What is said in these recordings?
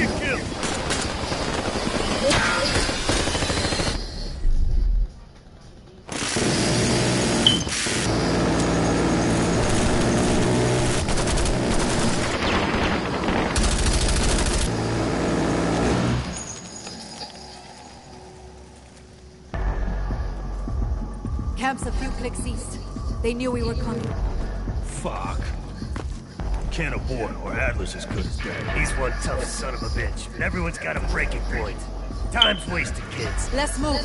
Get killed! Camp's a few clicks east. They knew we were coming. Fuck. Can't abort, or Adler's as good as dead. He's one tough son of a bitch, and everyone's got a breaking point. Time's wasted, kids. Let's move.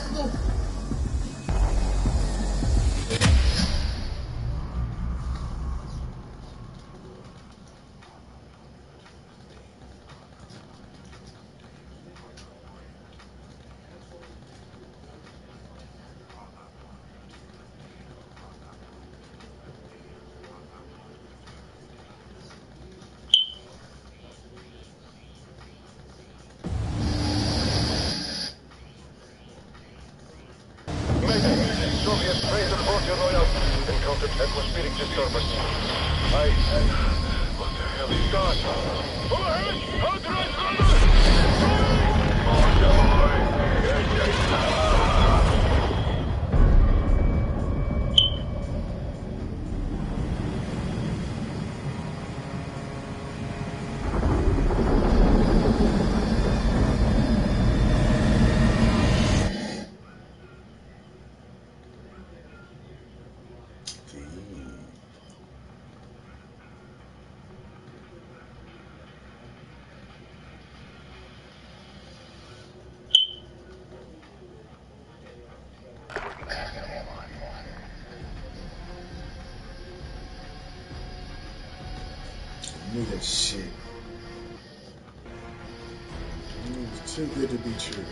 Soviet Tracer Roger Royal encountered atmospheric disturbance. What the hell is that? Overhead! Outright knew that shit. It was too good to be true.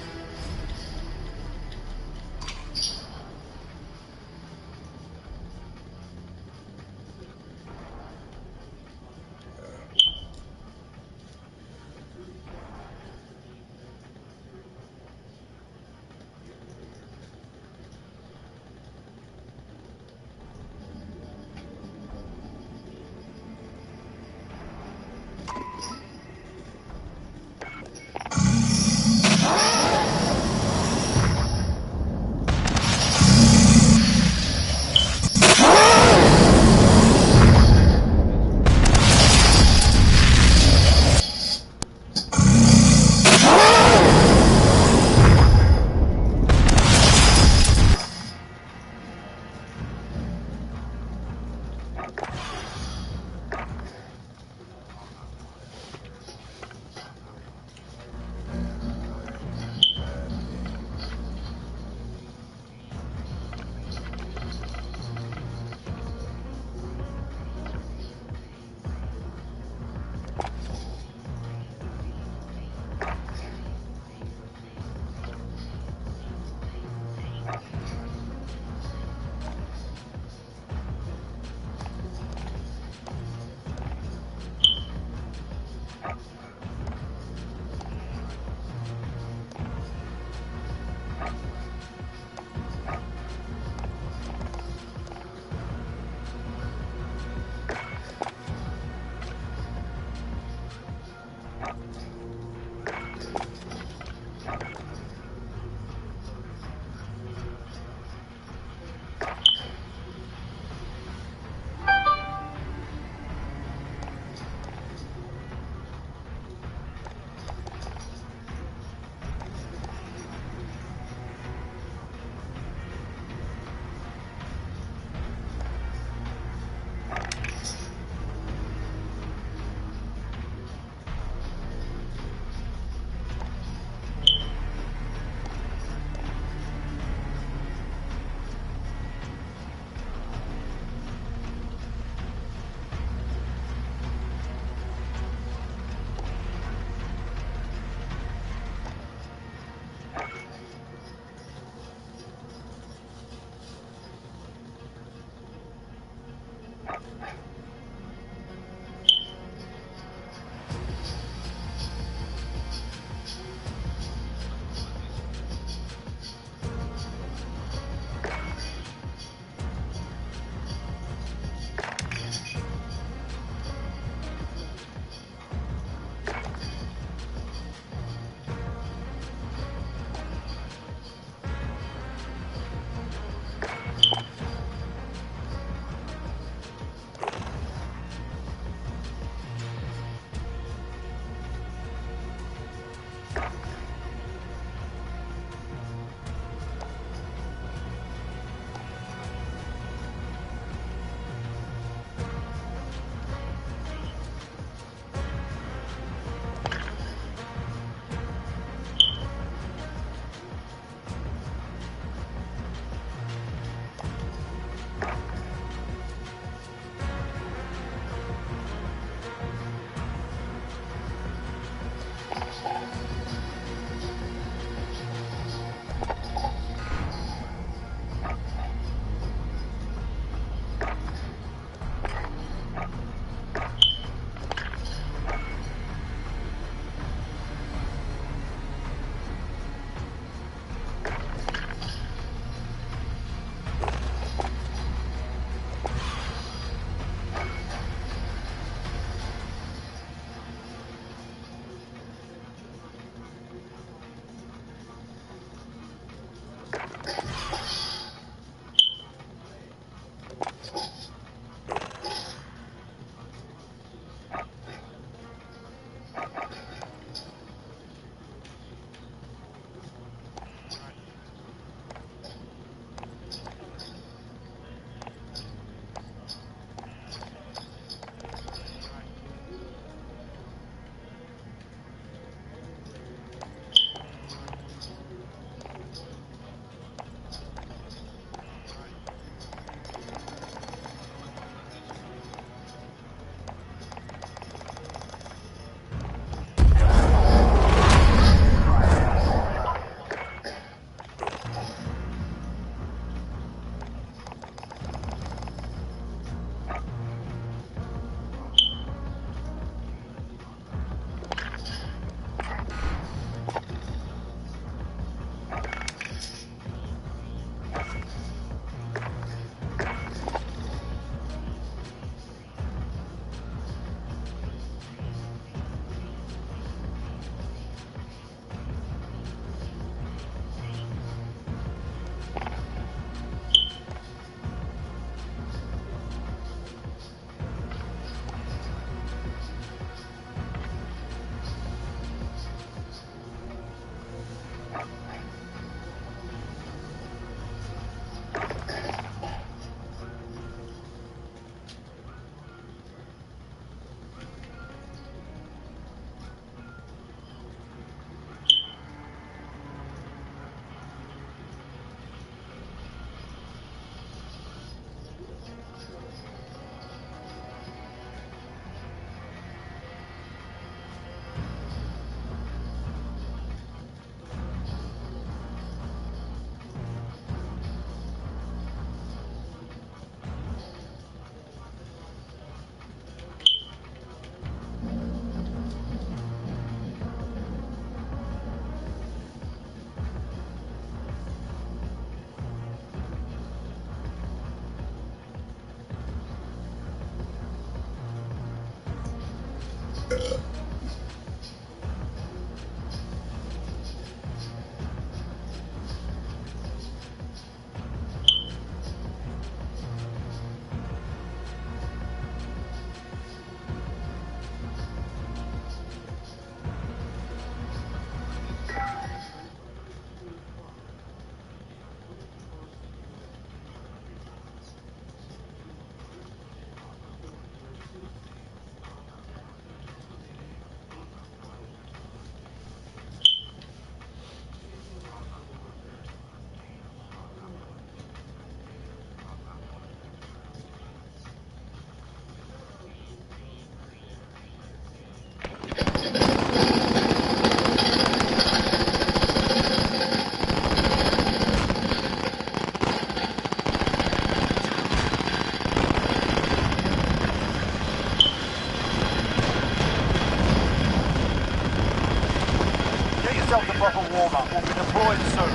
warm-up will be deployed soon.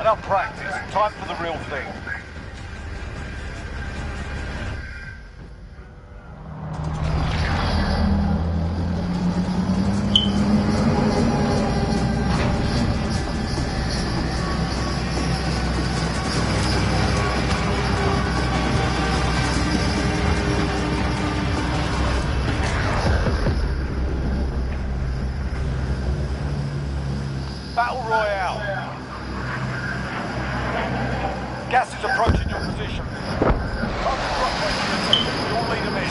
Enough practice. Time for the real thing. Battle Royale. Gas is approaching your position. You'll lead them in.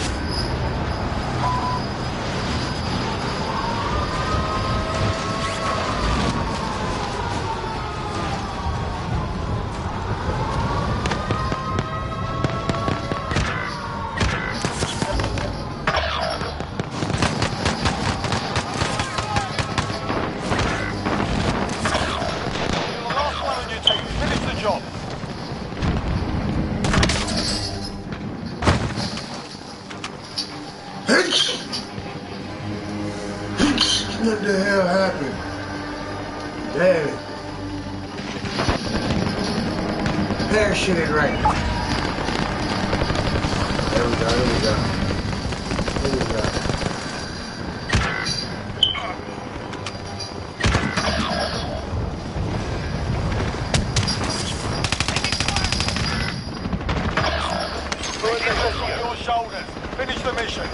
What the hell happened? Damn it. Parachuted right. There we go, there we go. There we go. Put the rest on your shoulders. Finish the mission.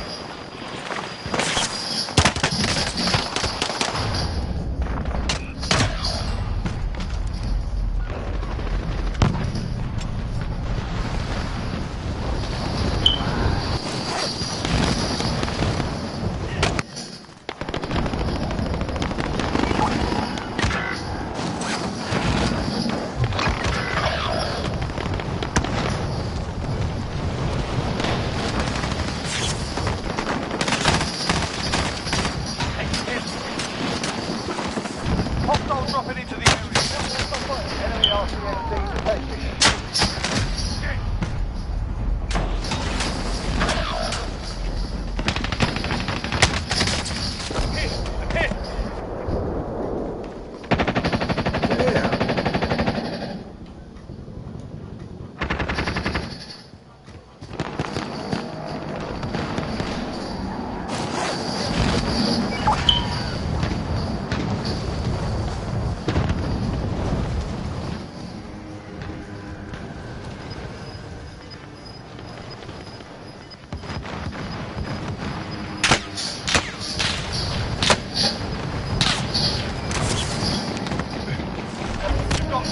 Dropping into the area. Enemy RCXD detected.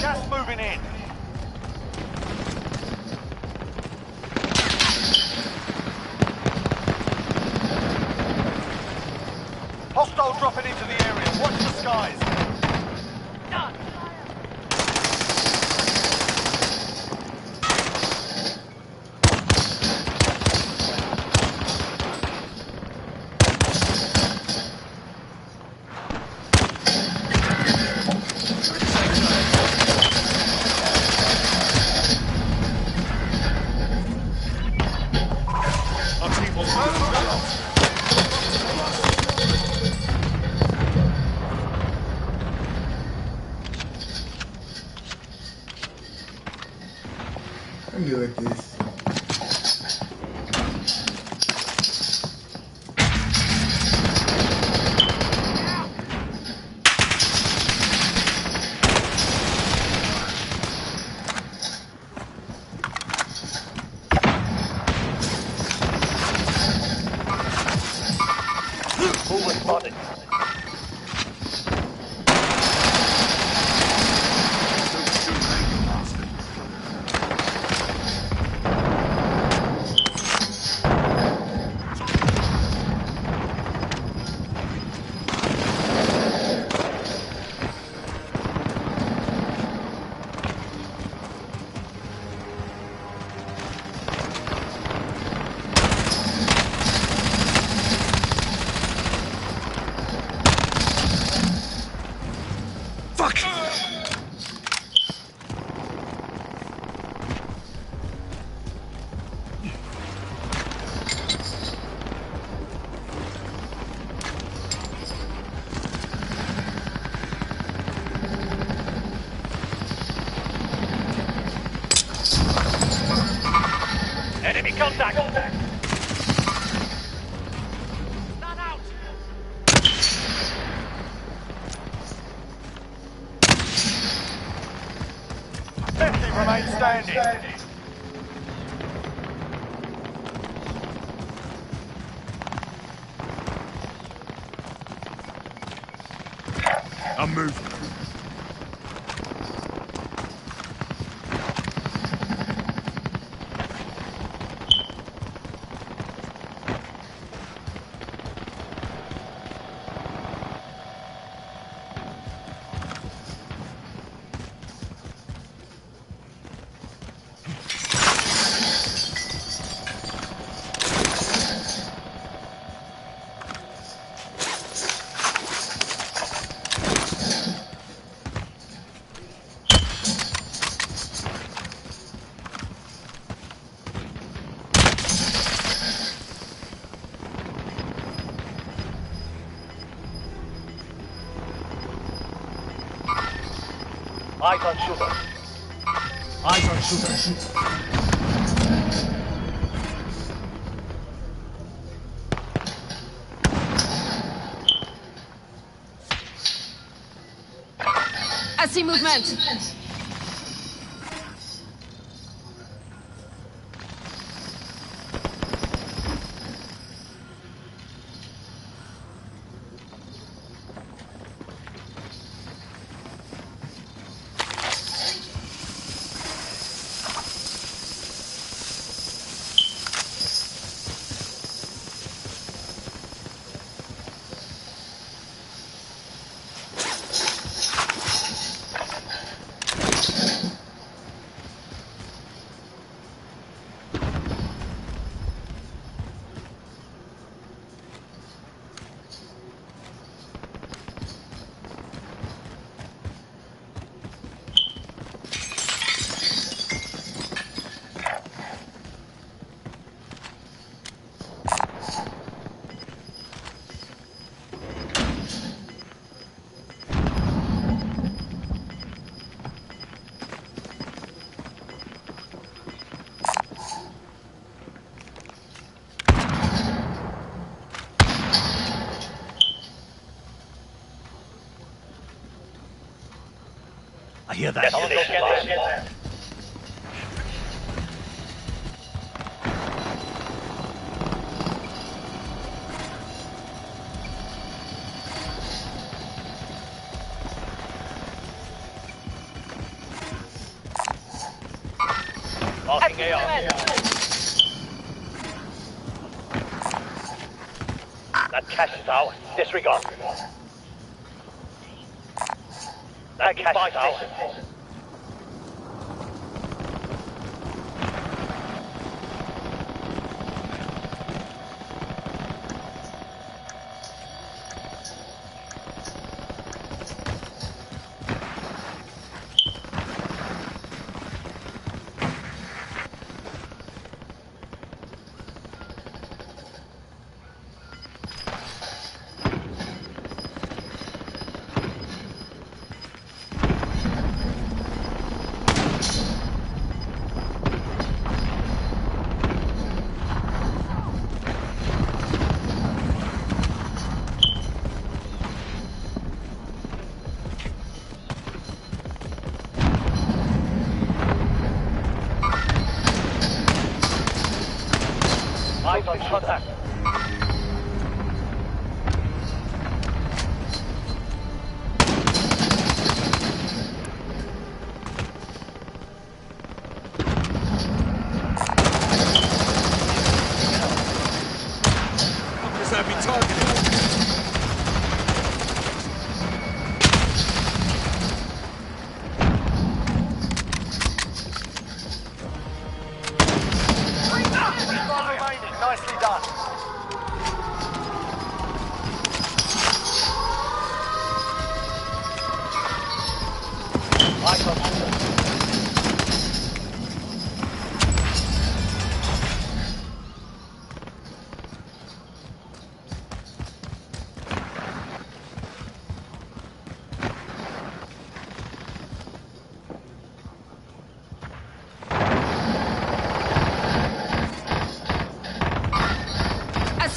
Gas moving in. Hostile dropping into the area. Watch the skies. spotted. Enemy contact! Stand out! 50 remain standing. I'm moving. Eyes on shooter. Eyes on shooter. I see movement. I hear that. Marking AR. That cash is out. Disregard. That cash is out. Eyes on contact.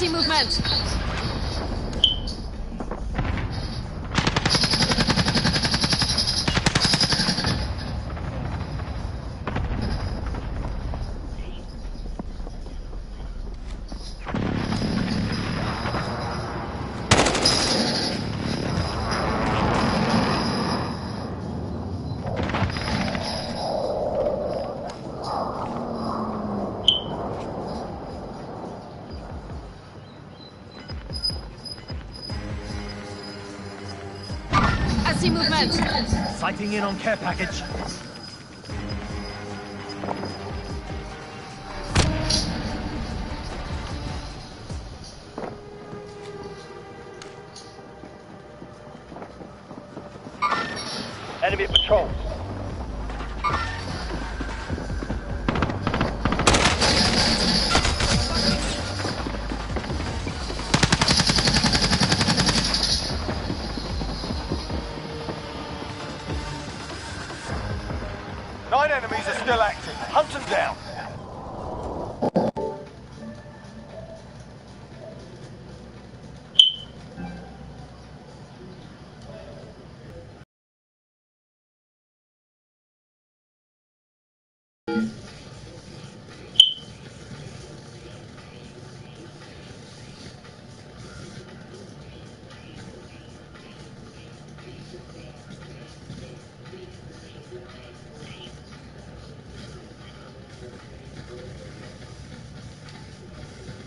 see movement. I see movement. Sighting in on care package. Enemy patrol. Nine enemies are still active. Hunt them down.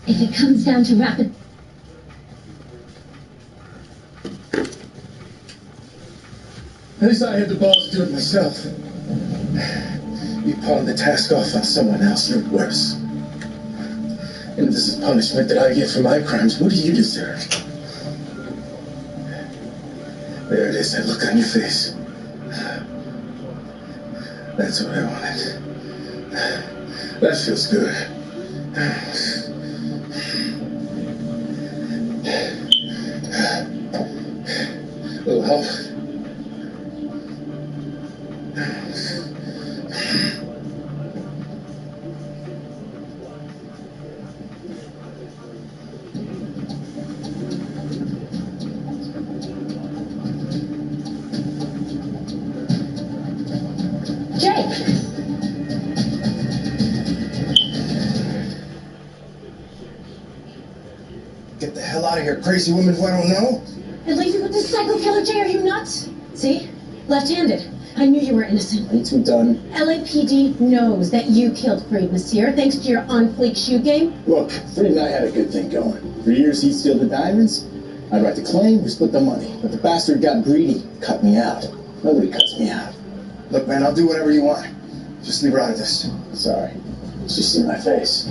If it comes down to rapid... At least I had the balls to do it myself. You pawned the task off on someone else, you're worse. And if this is punishment that I get for my crimes, what do you deserve? There it is, that look on your face. That's what I wanted. That feels good. A little help? Get the hell out of here, crazy woman who I don't know. And leave you with this psycho killer, Jay, are you nuts? See? Left-handed. I knew you were innocent. Are you two done? LAPD knows that you killed Freed, Monsieur, thanks to your on-fleek shoe game. Look, Freed and I had a good thing going. For years he'd steal the diamonds. I'd write the claim, we split the money. But the bastard got greedy, cut me out. Nobody cuts me out. Look, man, I'll do whatever you want. Just leave her out of this. Sorry. She's seen my face.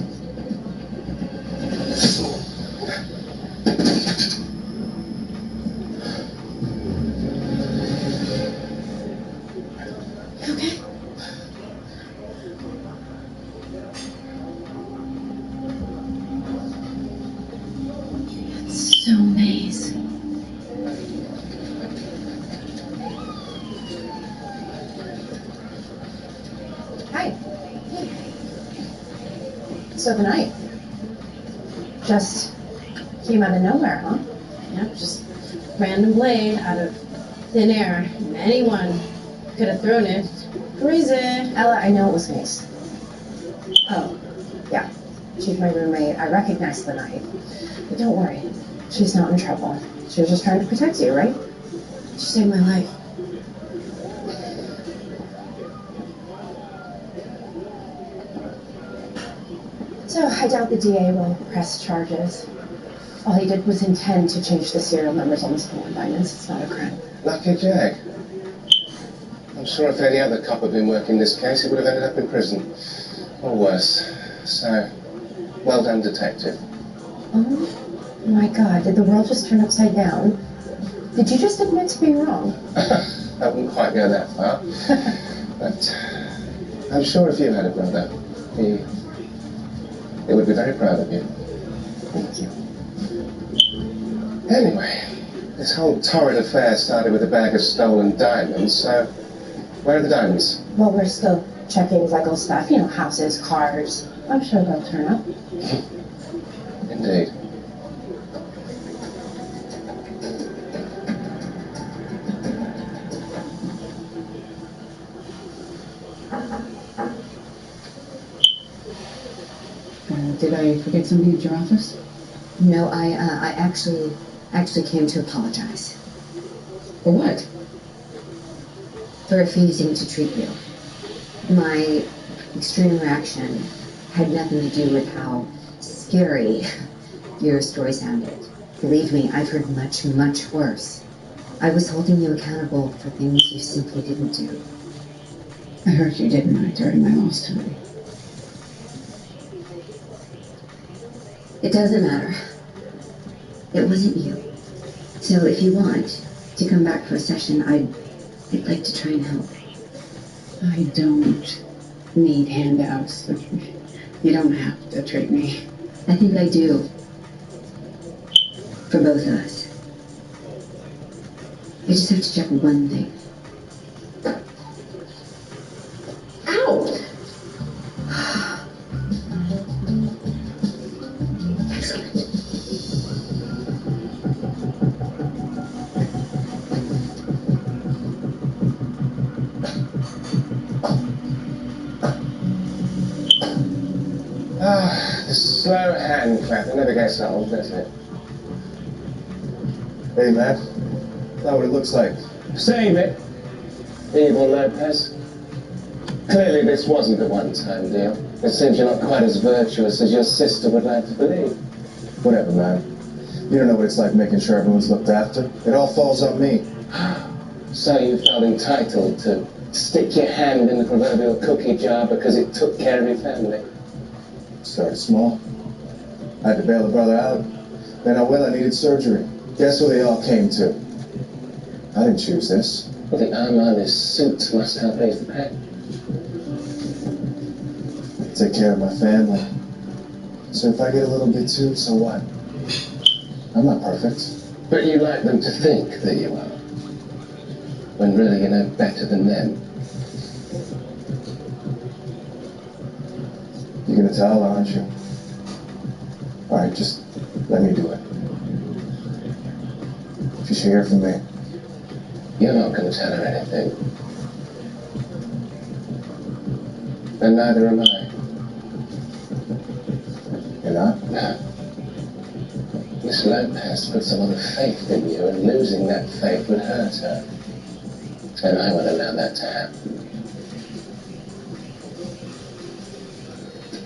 Okay. It's so nice. Hi. So the night just came out of nowhere, huh? Yep, just random blade out of thin air. Anyone could have thrown it. Crazy. Ella, I know it was nice. Oh, yeah. She's my roommate. I recognize the knife. But don't worry. She's not in trouble. She was just trying to protect you, right? She saved my life. So I doubt the DA will press charges. All he did was intend to change the serial numbers on the stolen diamonds. It's not a crime. Lucky Jack. I'm sure if any other cop had been working this case, he would have ended up in prison. Or worse. So, well done, detective. Oh my God, did the world just turn upside down? Did you just admit to being wrong? I wouldn't quite go that far. But I'm sure if you had a brother, he would be very proud of you. Thank you. Anyway, this whole torrid affair started with a bag of stolen diamonds, so where are the diamonds? Well, we're still checking legal stuff, houses, cars. I'm sure they'll turn up. Indeed. Did I forget something at your office? No, I actually came to apologize. For what? For refusing to treat you. My extreme reaction had nothing to do with how scary your story sounded. Believe me, I've heard much, much worse. I was holding you accountable for things you simply didn't do. I heard you didn't I during my lost time. It doesn't matter. It wasn't you. So if you want to come back for a session, I'd like to try and help. I don't need handouts. You don't have to treat me. I think I do. For both of us. I just have to check one thing. Ow! Excellent. The slow hand clap, it never gets old, does it? Hey, man. Not what it looks like. Save it, evil Lopez. Clearly this wasn't a one-time deal. It seems you're not quite as virtuous as your sister would like to believe. Whatever, man. You don't know what it's like making sure everyone's looked after. It all falls on me. So you felt entitled to stick your hand in the proverbial cookie jar because it took care of your family? Started small. I had to bail a brother out. Then I needed surgery. Guess who they all came to? I didn't choose this. Well, the Armani suit must help raise the pack. Take care of my family. So if I get a little bit too, so what? I'm not perfect. But you like them to think that you are, when really you're no better than them. You're gonna tell her, aren't you? Alright, just let me do it. She should hear from me. You're not going to tell her anything. And neither am I. You're not? No. Miss Lopez put some other faith in you, and losing that faith would hurt her. And I won't allow that to happen.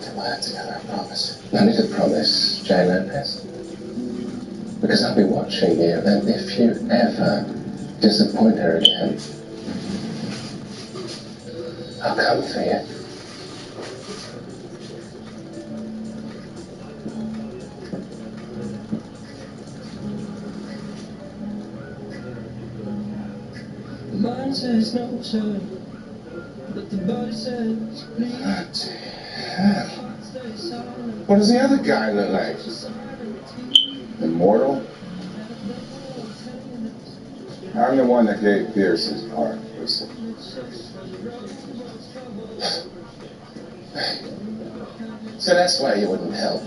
Get my head together, I promise. No need to promise, J. Lopez. Because I'll be watching you, and if you ever disappoint her again, I'll come for you. Mine says no, sir, but the body says please. What does the other guy look like? Immortal? I'm the one that gave Pierce his heart. Listen. So that's why you wouldn't help.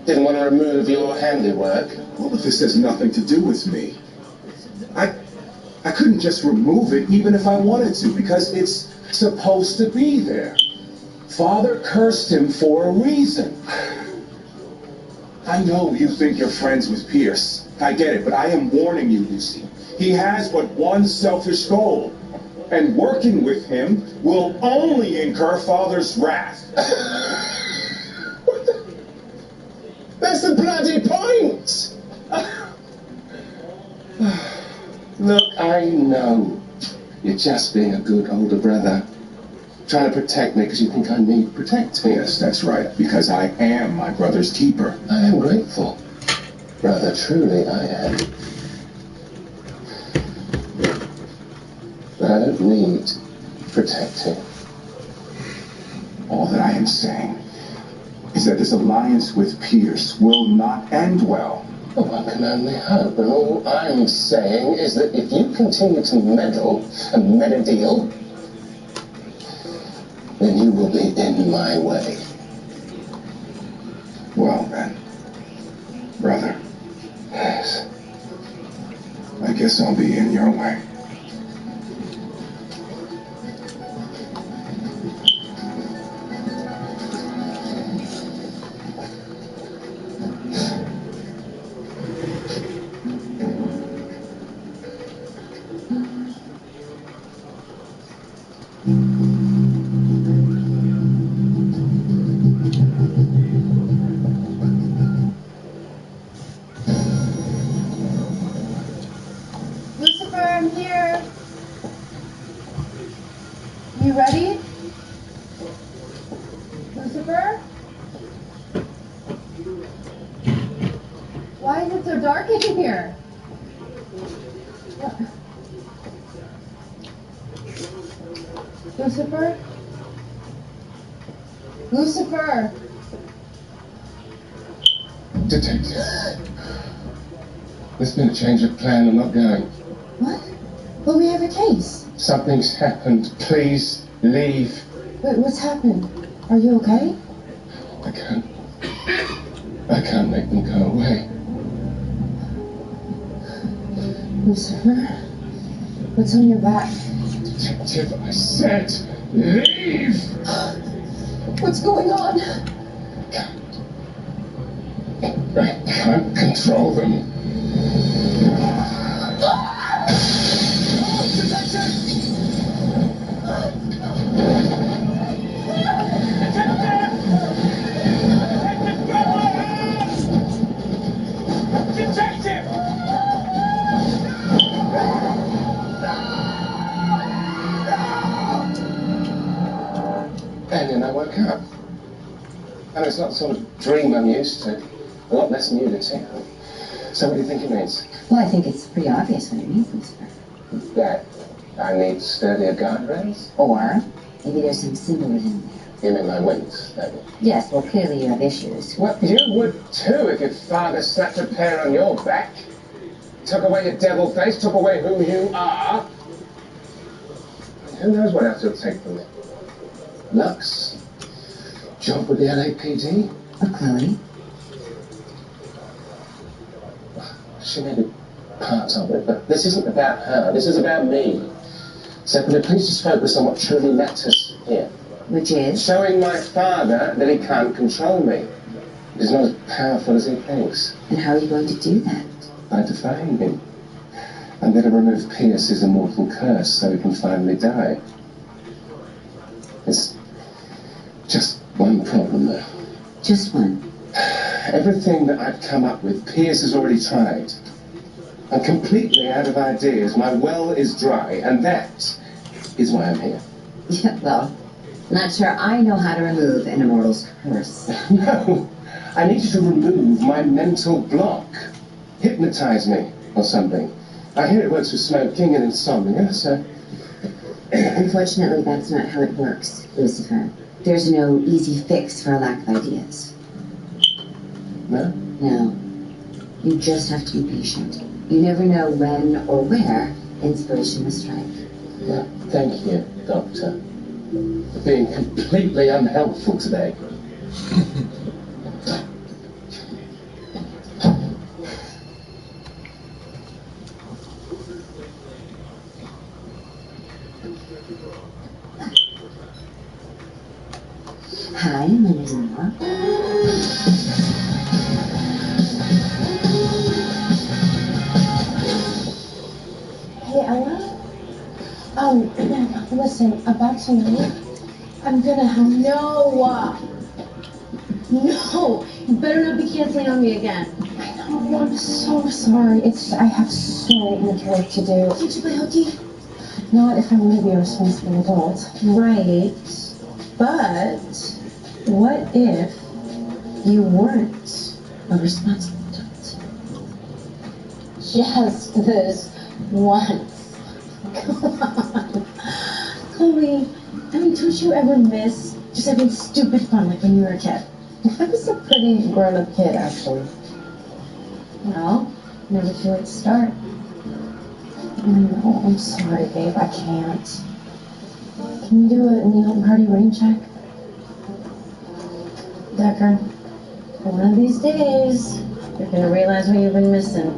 Didn't want to remove your handiwork. Well, but this has nothing to do with me. I couldn't just remove it even if I wanted to, because it's supposed to be there. Father cursed him for a reason. I know you think you're friends with Pierce. I get it, but I am warning you, Lucy. He has but one selfish goal, and working with him will only incur Father's wrath. What the? That's the bloody point! Look, I know you're just being a good older brother, trying to protect me because you think I need protecting. Yes, that's right, because I am my brother's keeper. I am grateful. Brother, truly I am. But I don't need protecting. All that I am saying is that this alliance with Pierce will not end well. Well, one can only hope, and all I'm saying is that if you continue to meddle and meddle, then you will be in my way. Well then, brother. Yes. I guess I'll be in your way. Why is it so dark in here? What? Lucifer? Lucifer! Detective. There's been a change of plan. I'm not going. What? But we have a case. Something's happened. Please leave. Wait, what's happened? Are you okay? I can't make them go away. Lucifer? What's on your back? Detective, I said leave! What's going on? I can't control them. And then I woke up. And it's not the sort of dream I'm used to. A lot less nudity. So what do you think it means? Well, I think it's pretty obvious what it means, Lucifer. That I need sturdier guardrails? Or maybe there's some symbolism there. You mean my wings, maybe? Yes, well, clearly you have issues. Well, you would too if your father slapped a pair on your back, took away your devil face, took away who you are. And who knows what else he'll take from me? Lux? Job with the LAPD? Or Chloe? She may be part of it, but this isn't about her. This is about me. So can we please just focus on what truly matters here? Which is? Showing my father that he can't control me. He's not as powerful as he thinks. And how are you going to do that? By defying him. I'm going to remove Pierce's immortal curse so he can finally die. It's just one problem, though. Just one. Everything that I've come up with, Pierce has already tried. I'm completely out of ideas. My well is dry, and that is why I'm here. Yeah, well, not sure I know how to remove an immortal's curse. No, I need you to remove my mental block. Hypnotize me, or something. I hear it works with smoking and insomnia, so... Unfortunately, that's not how it works, Lucifer. There's no easy fix for a lack of ideas. No? No. You just have to be patient. You never know when or where inspiration will strike. Well, thank you, Doctor, for being completely unhelpful today. Hi, my name is Noah. Hey, Ella? Listen, about tonight, I'm gonna have no, you better not be canceling on me again. I know, I'm so sorry. It's I have so much work to do. Can't you play hooky? Not if I want to be a responsible adult. Right. But what if you weren't a responsible adult? Just this once. Come on. Chloe, I mean, don't you ever miss just having stupid fun like when you were a kid? I was a pretty grown-up kid, actually. Well, never too late to start. No, I'm sorry, babe, I can't. Can you do a neon party rain check? Decker, one of these days, you're gonna realize what you've been missing.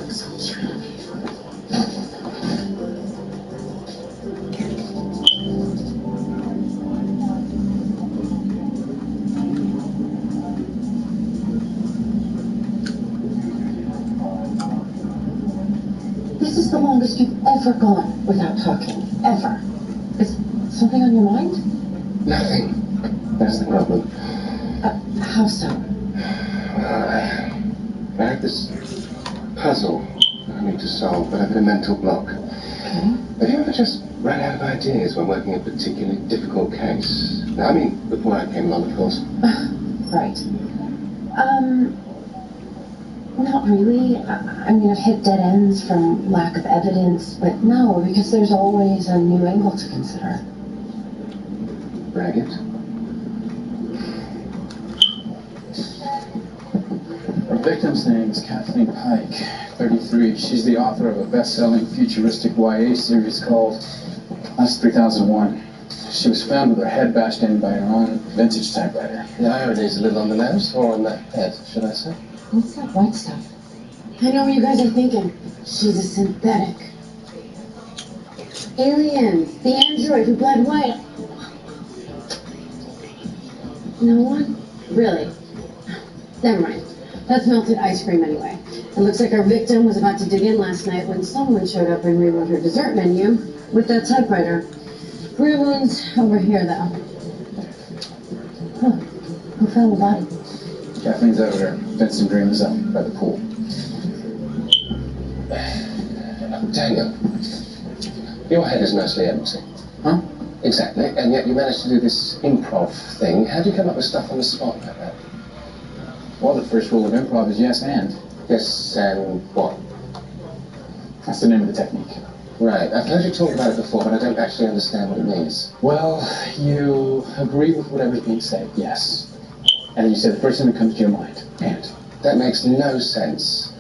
So cute. This is the longest you've ever gone without talking. Ever. Is something on your mind? Nothing. That's the problem. How so? I have this puzzle I need to solve, but I've got a mental block. Okay. Have you ever just run out of ideas when working a particularly difficult case? No, I mean, before I came along, of course. Right. Not really. I mean, I've hit dead ends from lack of evidence, but no, because there's always a new angle to consider. Ragged. Our victim's name is Kathleen Pike, 33. She's the author of a best-selling futuristic YA series called Last 3001. She was found with her head bashed in by her own vintage typewriter. The irony is a little on the nose, or on the head, should I say? What's that white stuff? I know what you guys are thinking. She's a synthetic. Aliens, the android who bled white. No one? Really? Never mind. That's melted ice cream anyway. It looks like our victim was about to dig in last night when someone showed up and rewrote her dessert menu with that typewriter. Real one's over here, though. Huh. Who found the body? Kathleen's over there. Vincent Green is up by the pool. Daniel, your head is mostly empty. Huh? Exactly, and yet you managed to do this improv thing. How do you come up with stuff on the spot like that? Well, the first rule of improv is yes and. Yes, and what? That's the name of the technique. Right, I've heard you talk about it before, but I don't actually understand what it means. Well, you agree with whatever's being said, yes. And then you say the first thing that comes to your mind, and. That makes no sense.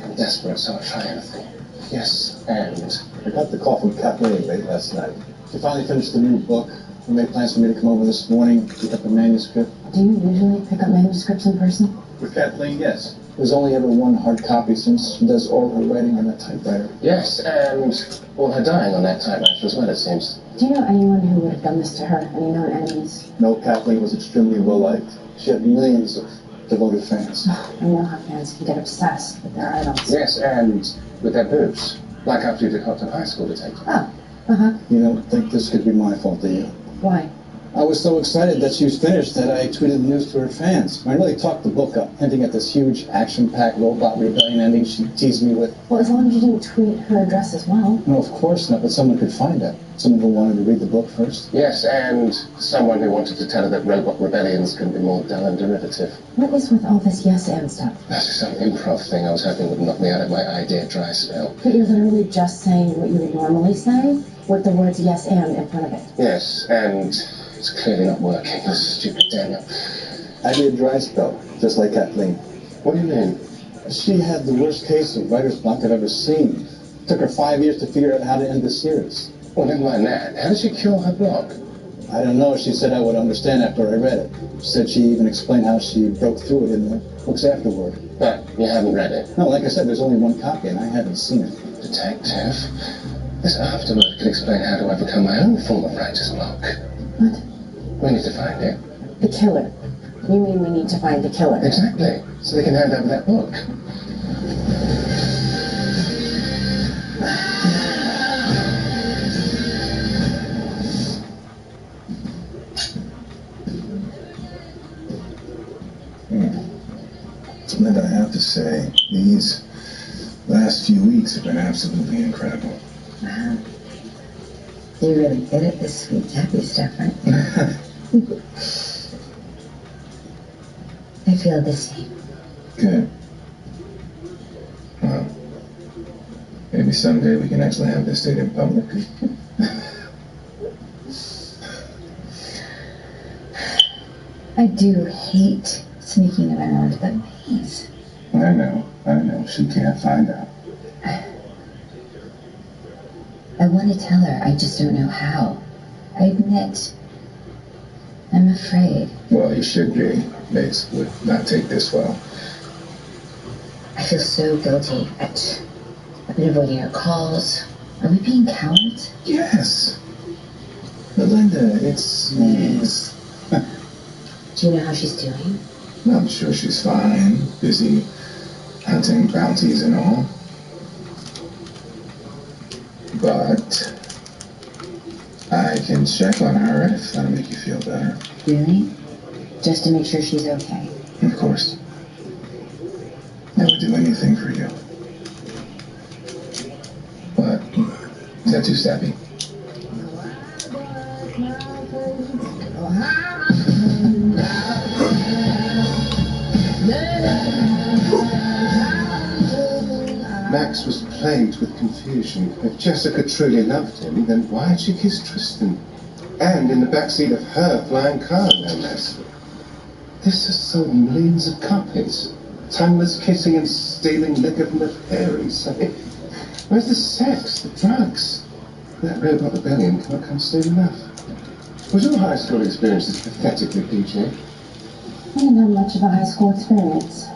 I'm desperate, so I'll try anything. Yes, and. I got the call from Kathleen late last night. She finally finished the new book. We made plans for me to come over this morning, pick up a manuscript. Do you usually pick up manuscripts in person? With Kathleen, yes. There's only ever one hard copy since she does all her writing on that typewriter. Yes, and all her dying on that typewriter as well, it seems. Do you know anyone who would have done this to her? Any known enemies? No, Kathleen was extremely well-liked. She had millions of devoted fans. I know how fans can get obsessed with their idols. Yes, and with their boobs. Like after you did Hot Tub High School Detective. Oh, uh-huh. You don't think this could be my fault, do you? Why? I was so excited that she was finished that I tweeted the news to her fans. I really talked the book up, hinting at this huge action-packed robot rebellion ending she teased me with. Well, as long as you didn't tweet her address as well. No, of course not, but someone could find it. Someone who wanted to read the book first. Yes, and someone who wanted to tell her that robot rebellions couldn't be more dull and derivative. What is with all this yes and stuff? That's just some improv thing I was hoping would knock me out of my idea dry spell. But you're literally just saying what you would normally say with the words yes and in front of it. Yes, and it's clearly not working. This is stupid, Daniel. I did dry spell, just like Kathleen. What do you mean? She had the worst case of writer's block I've ever seen. It took her 5 years to figure out how to end the series. Well, never mind that. How did she cure her block? I don't know. She said I would understand after I read it. She said she even explained how she broke through it in the books afterward. But you haven't read it? No, like I said, there's only one copy and I haven't seen it. Detective? This afterword could explain how to overcome my own form of writer's block. What? We need to find it. The killer. You mean we need to find the killer? Exactly. So they can hand over that book. Something I have to say, these last few weeks have been absolutely incredible. Wow. You're really good at this sweet happy stuff, aren't you? I feel the same. Good. Well, maybe someday we can actually have this date in public. I do hate sneaking around, but please. I know. She can't find out. I want to tell her, I just don't know how. I admit, I'm afraid. Well, you should be. Mates would not take this well. I feel so guilty. I've been avoiding her calls. Are we being cowards? Yes. Melinda, it's... Do you know how she's doing? I'm sure she's fine. Busy hunting bounties and all. But I can check on her if that'll make you feel better. Really? Just to make sure she's okay? Of course. I would do anything for you. But is that too sappy? plagued with confusion. If Jessica truly loved him, then why had she kissed Tristan? And in the backseat of her flying car, no less. This has sold millions of copies. Tongueless kissing and stealing liquor from the fairies. I mean, where's the sex, the drugs? That robot rebellion cannot come soon enough. Was your high school experience this pathetically PG? I didn't have much of a high school experience.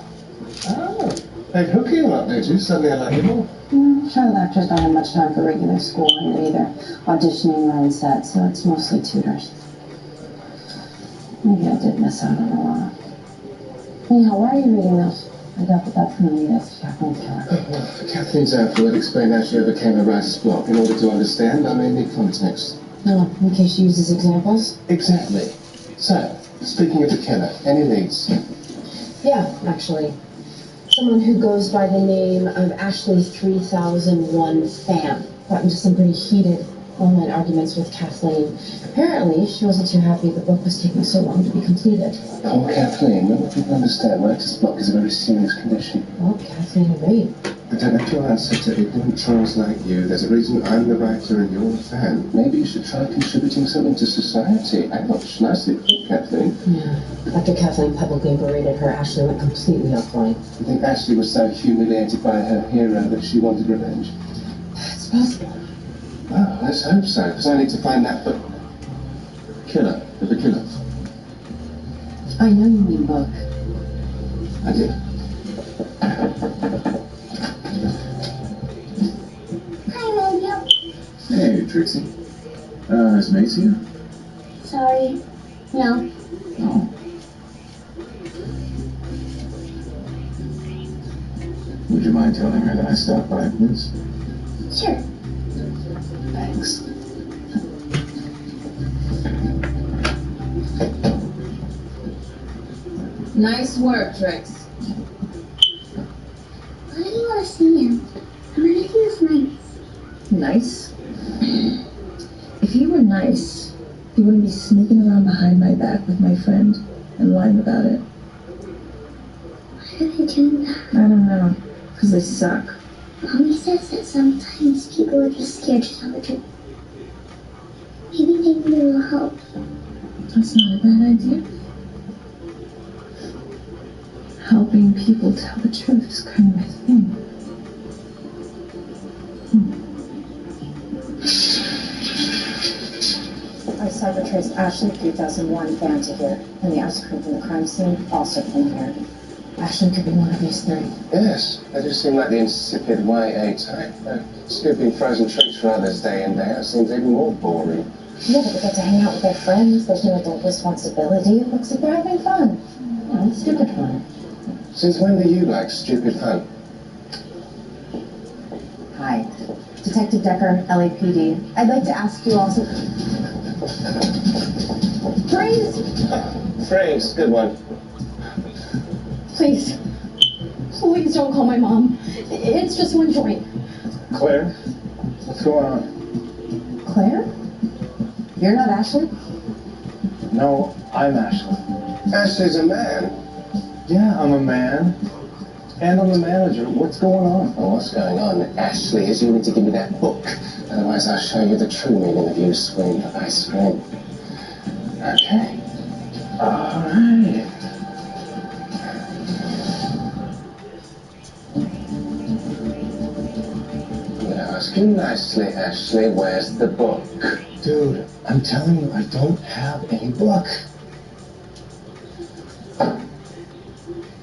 Oh, they'd hook you up, did you? Suddenly I like you more. Child actors don't have much time for regular school, and they're either auditioning or on set, so it's mostly tutors. Maybe I did miss out on a lot. Anyhow, why are you reading this? I doubt that that's going to lead us to Kathleen's killer. Well, Kathleen's outfit explained how she overcame her writer's block. In order to understand, I may need context. Oh, in case she uses examples? Exactly. So, speaking of the killer, any leads? Yeah, actually. Someone who goes by the name of Ashley 3001 Fan got into some pretty heated online arguments with Kathleen. Apparently, she wasn't too happy the book was taking so long to be completed. Poor Kathleen. None of people understand writer's block is a very serious condition. Well, Kathleen agreed. But don't have to answer to ignorant trolls like you. There's a reason I'm the writer and you're the fan. Maybe you should try contributing something to society. I thought she nicely put, Kathleen. Yeah. After Kathleen publicly berated her, Ashley went completely offline. I think Ashley was so humiliated by her hero that she wanted revenge. It's possible. Oh, let's hope so, because I need to find that book. Killer. The killer. I know you mean book. I did. Hey, Trixie. Is Mace here? Sorry. No. Oh. Would you mind telling her that I stopped by, please? Sure. Thanks. Nice work, Trix. Why do you want to see him? I mean, he was nice. Nice? If he were nice, he wouldn't be sneaking around behind my back with my friend and lying about it. Why are they doing that? I don't know, because they suck. Mommy says that sometimes people are just scared to tell the truth. Maybe they need a little help. That's not a bad idea. Helping people tell the truth is kind of my thing. I cyber traced Ashley 3001 Fan to here, and the ice cream from the crime scene also from here. Ashley could be one of these three. Yes, they just seem like the insipid YA type. Scooping frozen treats for others day in, day out seems even more boring. Yeah, but they get to hang out with their friends, there's no adult responsibility, it looks like they're having fun. Yeah, it's stupid fun. Since when do you like stupid fun? Hi. Detective Decker, LAPD. I'd like to ask you also... Freeze! Freeze, good one. Please. Please don't call my mom. It's just one joint. Claire? What's going on? Claire? You're not Ashley? No, I'm Ashley. Ashley's a man. Yeah, I'm a man. And I'm the manager. What's going on? Oh, what's going on, Ashley, is you need to give me that book. Otherwise, I'll show you the true meaning of you screaming for ice cream. Okay. All right. Now, ask you nicely, Ashley, where's the book? Dude, I'm telling you, I don't have any book.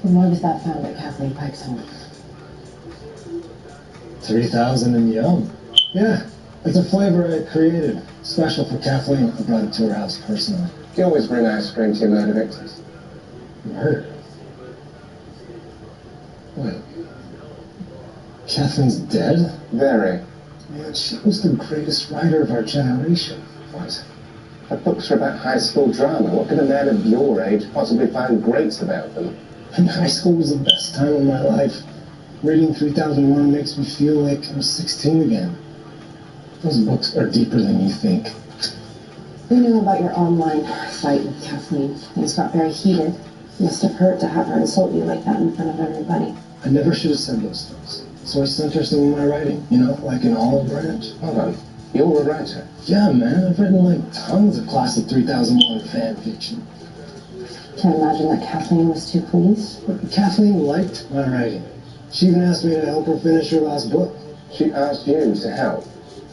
Then why was that found at Kathleen Pike's home? 3,000 and young. Yeah, it's a flavor I created. Special for Kathleen. I brought it to her house personally. You always bring ice cream to your murder victims. Murder? Wait. Kathleen's dead? Very. Man, she was the greatest writer of our generation. What? Her books are about high school drama. What could a man of your age possibly find great about them? And high school was the best time of my life. Reading 3001 makes me feel like I'm 16 again. Those books are deeper than you think. We knew about your online fight with Kathleen. Things got very heated. It must have hurt to have her insult you like that in front of everybody. I never should have said those things. So he's interested in my writing, you know, like an olive branch. Hold on. You're a writer? Yeah, man. I've written like tons of Class of 3001 fan fiction. Can't imagine that Kathleen was too pleased. Kathleen liked my writing. She even asked me to help her finish her last book. She asked you to help.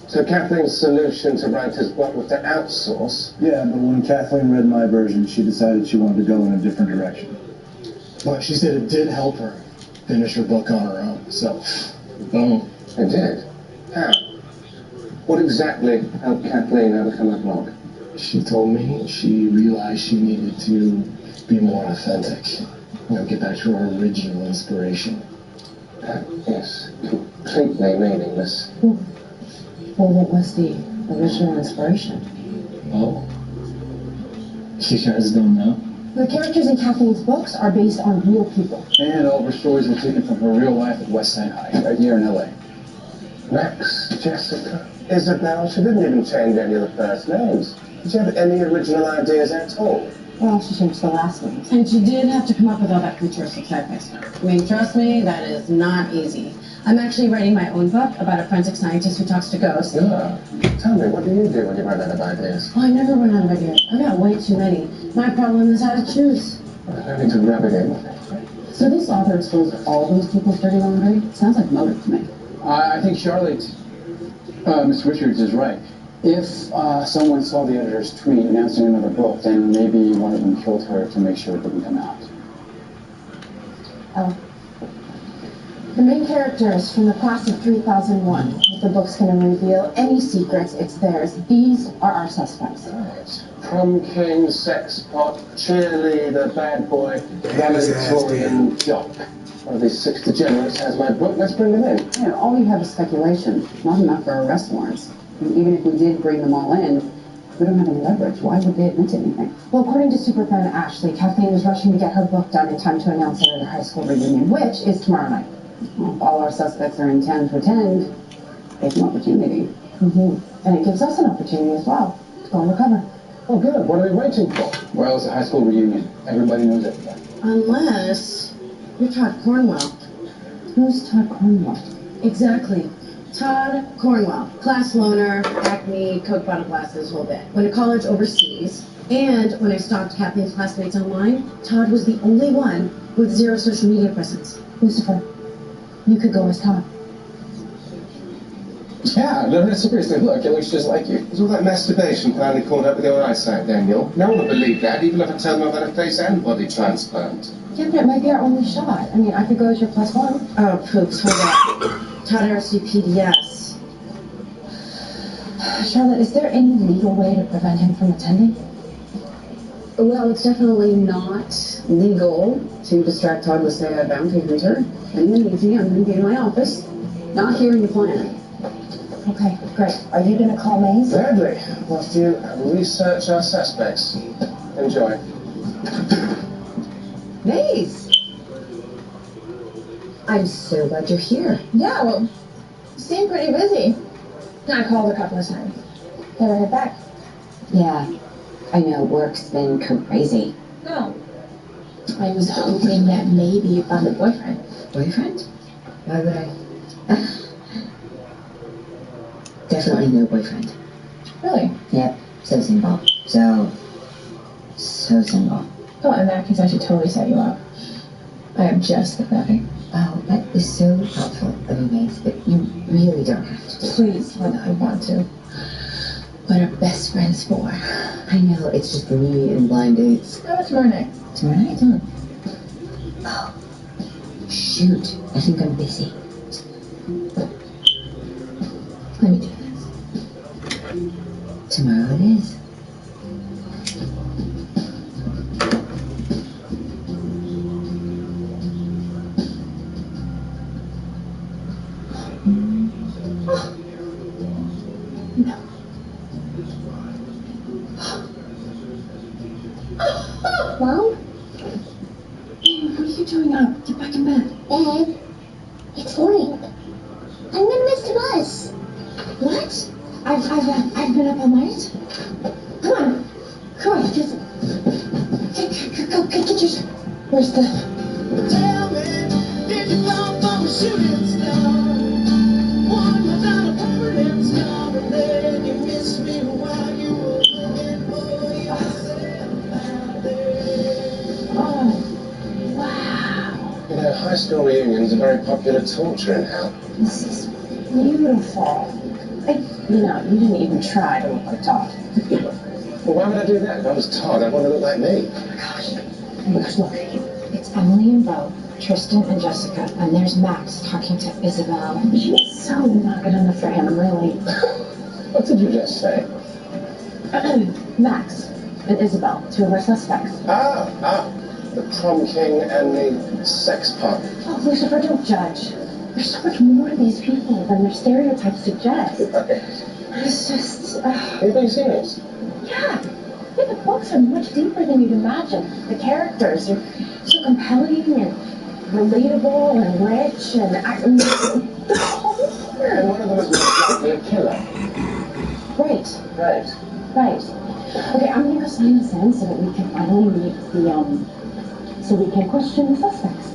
So Kathleen's solution to writer's block was to outsource? Yeah, but when Kathleen read my version, she decided she wanted to go in a different direction. But she said it did help her finish her book on her own. So, boom. It did? How? What exactly helped Kathleen overcome her block? She told me she realized she needed to be more authentic. You know, get back to her original inspiration. That is completely meaningless. Well, what was the original inspiration? Oh? You guys don't know? The characters in Kathleen's books are based on real people. And all of her stories were taken from her real life at West Side High, right here in LA. Max, Jessica, Isabel, she didn't even change any of the first names. Did you have any original ideas at all? Well, she changed the last names. And she did have to come up with all that futuristic sci-fi stuff. I mean, trust me, that is not easy. I'm actually writing my own book about a forensic scientist who talks to ghosts. Yeah. Tell me, what do you do when you run out of ideas? Oh, I never run out of ideas. I've got way too many. My problem is how to choose. I need to rub it in. So this author exposed all those people's dirty laundry? Sounds like motive to me. I think Charlotte, Miss Richards is right. If someone saw the editor's tweet announcing another book, then maybe one of them killed her to make sure it didn't come out. Oh. The main characters from the Class of 3001. If the book's going to reveal any secrets, it's theirs. These are our suspects. Right. Prom king, sex pot, cheerleader, bad boy, valedictorian, jock. One of these 6 degenerates has my book. Let's bring them in. Yeah, all we have is speculation. Not enough for arrest warrants. And even if we did bring them all in, we don't have any leverage. Why would they admit to anything? Well, according to superfan Ashley, Kathleen was rushing to get her book done in time to announce it at her high school reunion, which is tomorrow night. Well, if all our suspects are in town to attend, it's an opportunity. And it gives us an opportunity as well to go undercover. Oh, good. What are we waiting for? Well, it's a high school reunion. Everybody knows everybody. Unless you're Todd Cornwell. Who's Todd Cornwell? Exactly. Todd Cornwell. Class loner, acne, Coke bottle glasses, whole bit. Went to college overseas. And when I stalked Kathleen's classmates online, Todd was the only one with 0 social media presence. Lucifer, you could go as Todd. Yeah, no, seriously, look, it looks just like you. Is all that masturbation finally caught up with your eyesight, Daniel? No one will believe that, even if I tell them I've had a face and body transplant. Yeah, but it might be our only shot. I mean, I could go as your +1. Oh, poops, hold up. Todd RSVP'd Charlotte, is there any legal way to prevent him from attending? Well, it's definitely not legal to distract Todd with, say, a bounty hunter. And then easy, I'm going to be in my office, not hearing the plan. Okay, great. Are you going to call Maze? Gladly. Whilst you research our suspects. Enjoy. Maze! I'm so glad you're here. Yeah, well, you seem pretty busy. I called a couple of times. Never heard back. Yeah, I know, work's been crazy. No. I was hoping that maybe you found a boyfriend. Boyfriend? Why would I? Definitely no boyfriend. Really? Yep, so single. So single. Oh, in that case, I should totally set you up. I have just the thing. Oh, that is so helpful of you, Mace, but you really don't have to. Please, when I want to. What are best friends for? I know, it's just me and blind dates. How about tomorrow night? Tomorrow night? Oh, shoot. I think I'm busy. Let me do this. Tomorrow it is. No. Mom? What are you doing up? Get back in bed. Dad, it's morning. I'm gonna miss the bus. What? I've been up all night. Come on, just go get your. Where's the? Tell me, did you come from a shooting star? high school reunions are very popular torture in hell. This is beautiful. You didn't even try to look like Todd. Well, why would I do that? If I was Todd, I'd want to look like me. Oh my gosh. Look, it's Emily and Bo, Tristan and Jessica, and there's Max talking to Isabel. She's so not good enough for him, really. What did you just say? Max and Isabel, two of our suspects. The prom king and the sex punk. Oh, Lucifer, don't judge. There's so much more to these people than their stereotypes suggest. It's just... Are you being serious? Yeah, the books are much deeper than you'd imagine. The characters are so compelling and relatable and rich and... And one of them is most likely a killer. Right. Okay, I'm gonna go sign this in so that we can finally meet so we can question the suspects.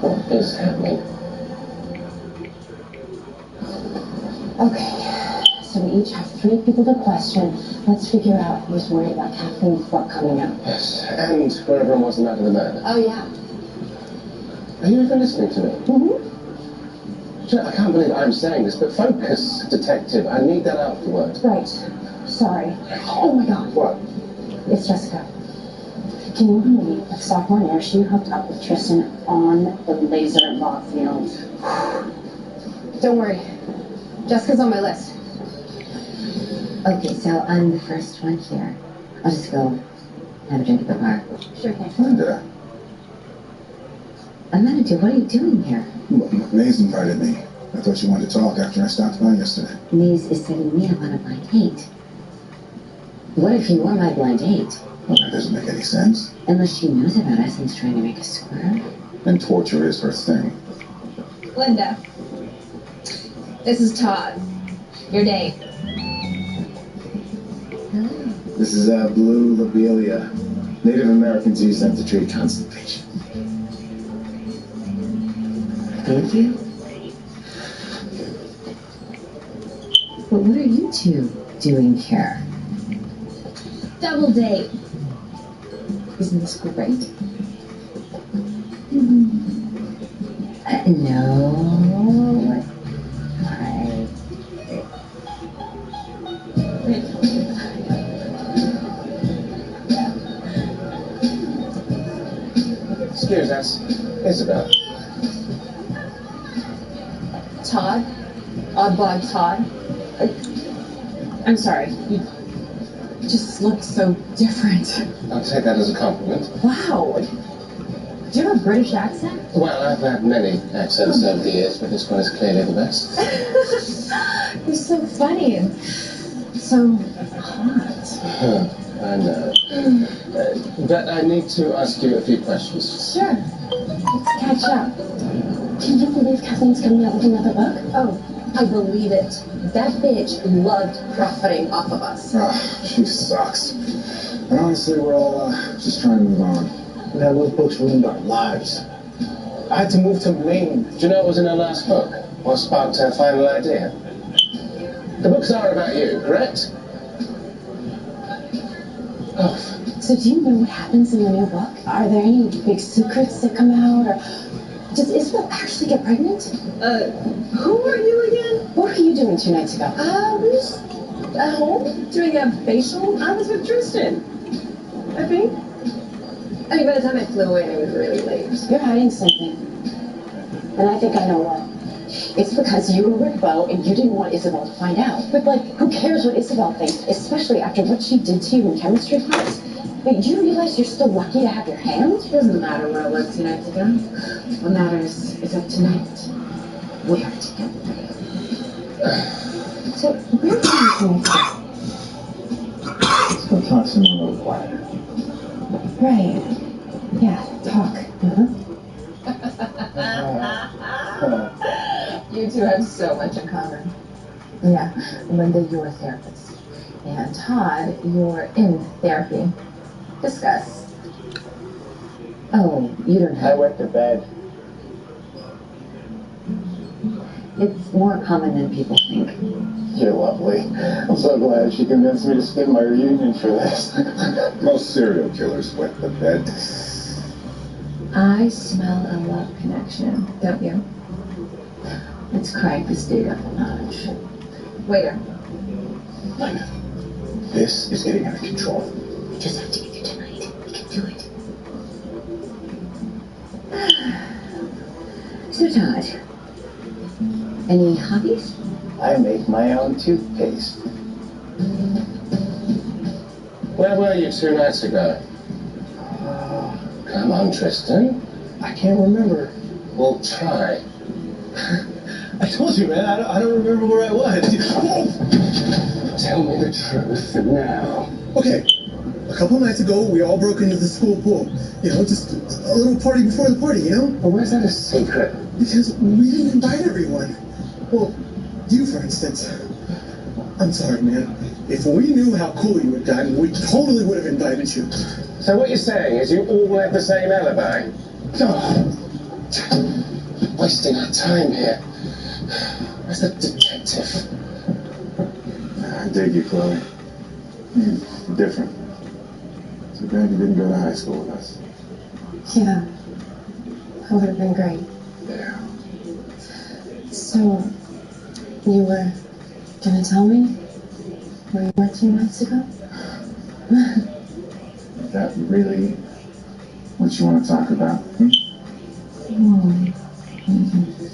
What is happening? Okay, so we each have 3 people to question. Let's figure out who's worried about Kathleen's book coming out. Yes, and where everyone was the night of the murder. Oh, yeah. Are you even listening to me? Mm-hmm. I can't believe I'm saying this, but focus, detective. I need that afterwards. Right. Sorry. Oh, my God. What? It's Jessica. Can you believe that sophomore year she hooked up with Tristan on the laser ball field? Don't worry. Jessica's on my list. Okay, so I'm the first one here. I'll just go have a drink at the bar. Sure thing. Linda. Manager, what are you doing here? Maze invited me. I thought you wanted to talk after I stopped by yesterday. Maze is setting me up on a blind date. What if you were my blind date? Well, that doesn't make any sense. Unless she knows about us and is trying to make us squirm. And torture is her thing. Linda. This is Todd. Your date. This is blue lobelia. Native Americans use them to treat constipation. Thank you. But what are you two doing here? Double date. Isn't this great? No. Excuse us. Isabel. Todd? Oddball Todd? I'm sorry. You just look so different. I'll take that as a compliment. Wow. Do you have a British accent? Well, I've had many accents over the years, but this one is clearly the best. You're so funny and so hot. I know. But I need to ask you a few questions. Sure. Let's catch up. Can you believe Kathleen's coming out with another book? Oh, I believe it. That bitch loved profiting off of us. She sucks. And honestly, we're all just trying to move on. Now, those books ruined our lives. I had to move to Maine. Do you know what was in her last book? What sparked her final idea? The books are about you, correct? Oh. So do you know what happens in the new book? Are there any big secrets that come out? Or does Isabel actually get pregnant? Who are you again? What were you doing 2 nights ago? We was at home doing a facial. I was with Tristan, I think. I mean, by the time I flew in, it was really late. You're hiding something. And I think I know what. It's because you were with Bo and you didn't want Isabel to find out. But, who cares what Isabel thinks, especially after what she did to you in chemistry class? But do you realize you're still lucky to have your hand? It doesn't matter where I was 2 nights ago. What matters is that tonight we are together. So, where are you tonight? Let's go talk some more a little quieter. Right. Yeah, talk. You two have so much in common. Yeah, Linda, you're a therapist. And Todd, you're in therapy. Discuss. Oh, you don't have... I went to bed. It's more common than people think. You're lovely. I'm so glad she convinced me to skip my reunion for this. Most serial killers wet the bed. I smell a love connection, don't you? Let's crank this date up a notch. Waiter. Linda, this is getting out of control. We just have to get there tonight. We can do it. So, Todd, any hobbies? I make my own toothpaste. Where were you 2 nights ago? Come on, Tristan. I can't remember. We'll try. I told you, man, I don't remember where I was. Tell me the truth now. Okay, a couple nights ago, we all broke into the school pool. You know, just a little party before the party, you know? Well, where's that a secret? Because we didn't invite everyone. Well, you, for instance. I'm sorry, man. If we knew how cool you had gotten, we totally would have invited you. So what you're saying is you all have the same alibi? Oh, wasting our time here. Where's the detective? I dig you, Chloe. You're different. Too bad you didn't go to high school with us. Yeah. That would have been great. Yeah. So, you were gonna tell me where you were 2 nights ago? Is that really what you want to talk about?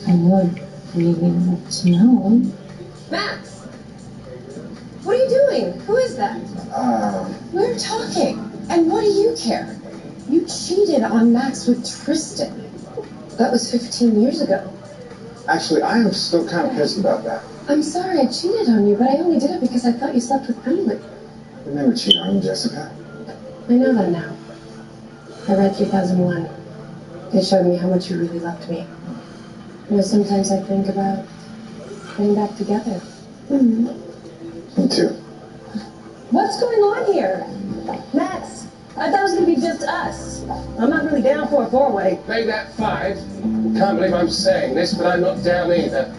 I would really like to know. Max! What are you doing? Who is that? We're talking. And what do you care? You cheated on Max with Tristan. That was 15 years ago. Actually, I am still kind of pissed about that. I'm sorry I cheated on you, but I only did it because I thought you slept with Bailey. I never cheated on you, Jessica. I know that now. I read 3001. It showed me how much you really loved me. You know, sometimes I think about getting back together. Me too. What's going on here? Max, I thought it was going to be just us. I'm not really down for a four-way. Play that 5. Can't believe I'm saying this, but I'm not down either.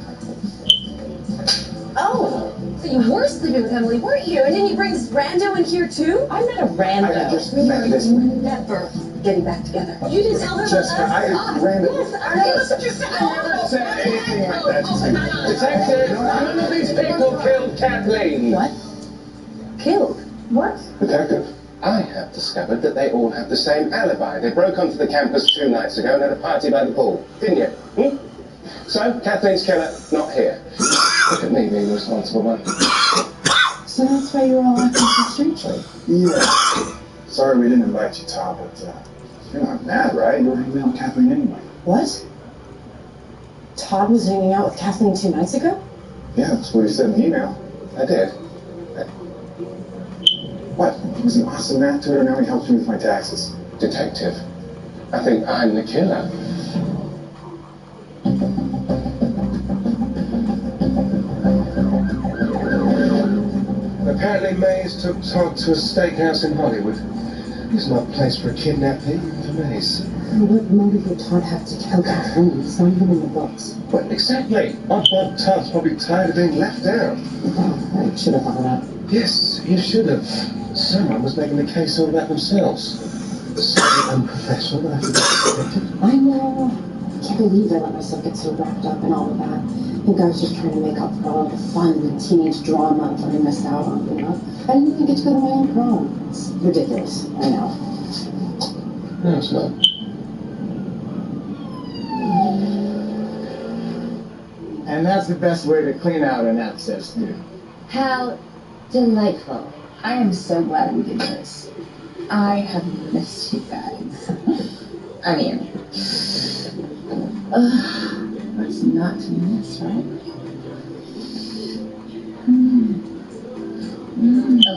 Oh, so you were sleeping with Emily, weren't you? And then you bring this rando in here too? I'm not a rando. I just met this. Never getting back together. You didn't tell her about Jessica, us? randomly. Yes, that's what you said. I never said anything like that to you. Detective, none of these people killed Kathleen. What? Killed? What? Detective, I have discovered that they all have the same alibi. They broke onto the campus 2 nights ago and had a party by the pool, didn't you? So, Kathleen's killer, not here. Look at me being the responsible one. So that's why you were all acting so strangely. Yeah. Sorry we didn't invite you, Todd, but you're not mad, right? You were hanging out with Kathleen anyway. What? Todd was hanging out with Kathleen 2 nights ago? Yeah, that's what he said in the email. I did. What? He was an awesome math tutor, now he helps me with my taxes. Detective, I think I'm the killer. Apparently Maze took Todd to a steakhouse in Hollywood. It's not a place for a kidnapping for Maze. And what motive would Todd have to kill Kathleen? It's not even in the books. Well, exactly. I thought Todd's probably tired of being left out. I should have thought of that. Yes, you should have. Someone was making the case all about themselves. Slightly unprofessional, but I think that's expected. I know. I can't believe I let myself get so wrapped up in all of that. I think I was just trying to make up for all the fun and teenage drama that I missed out on, you know? I didn't even get to go to my own prom. It's ridiculous. I know. No, it's not. And that's the best way to clean out an access dude. How delightful. I am so glad we did this. I have missed you guys. I mean, what's not to miss, right?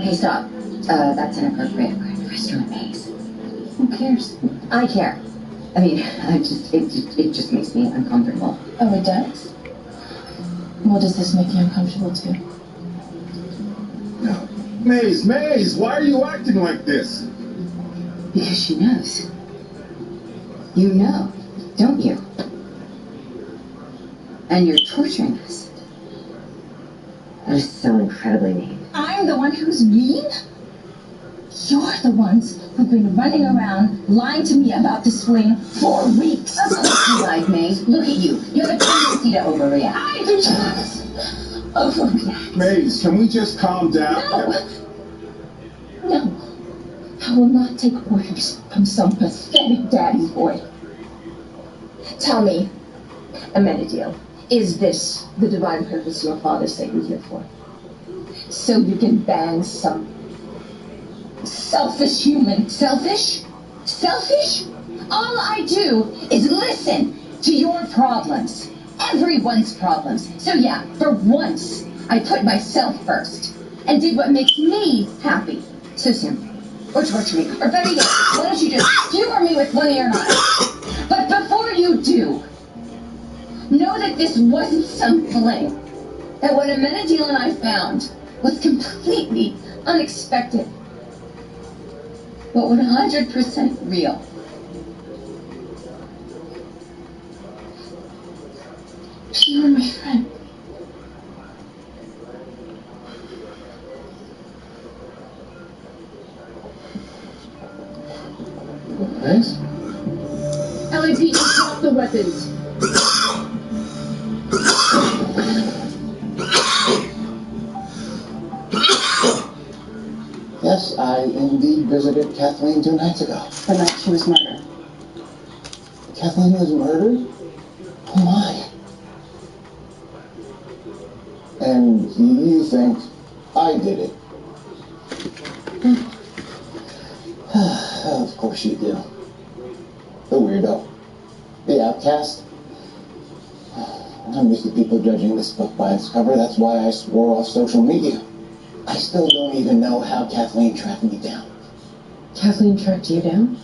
Okay, stop. That's inappropriate. We're in the restaurant Maze. Who cares? I care. I mean, it just makes me uncomfortable. Oh, it does? Well, does this make you uncomfortable too? No. Maze, why are you acting like this? Because she knows. You know, don't you? And you're torturing us. That is so incredibly mean. I'm the one who's mean? You're the ones who've been running around lying to me about this fling for weeks. Of course you lied, May. Look at you. You have a tendency to overreact. I do not overreact. Maze, can we just calm down? No. I will not take orders from some pathetic daddy's boy. Tell me, Amenadiel, is this the divine purpose your father sent you here for? So you can ban some selfish human. Selfish? Selfish? All I do is listen to your problems. Everyone's problems. So yeah, for once, I put myself first and did what makes me happy. So simple. Or torture me. Or better yet, why don't you just humor me with one ear and eye? But before you do, know that this wasn't some fling. That what Amenadiel and I found was completely unexpected. But 100% real. You are my friend. Thanks. LAPD, drop the weapons. Yes, I indeed visited Kathleen 2 nights ago. The night she was murdered. Kathleen was murdered? Oh my. And you think I did it? Of course you do. The weirdo. The outcast. I'm used to people judging this book by its cover. That's why I swore off social media. I still don't even know how Kathleen tracked me down. Kathleen tracked you down?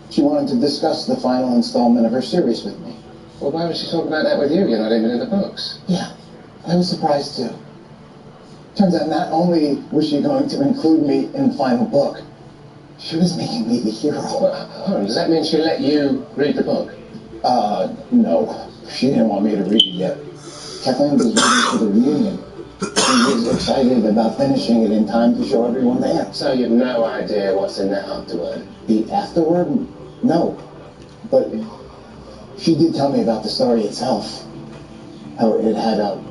She wanted to discuss the final installment of her series with me. Well, why would she talk about that with you? You're not even in the books. Yeah, I was surprised too. Turns out not only was she going to include me in the final book, she was making me the hero. Well, does that mean she let you read the book? No. She didn't want me to read it yet. Kathleen was waiting for the reunion. She was excited about finishing it in time to show everyone there. So you've no idea what's in there afterward? The afterward? No. But she did tell me about the story itself. How it had a...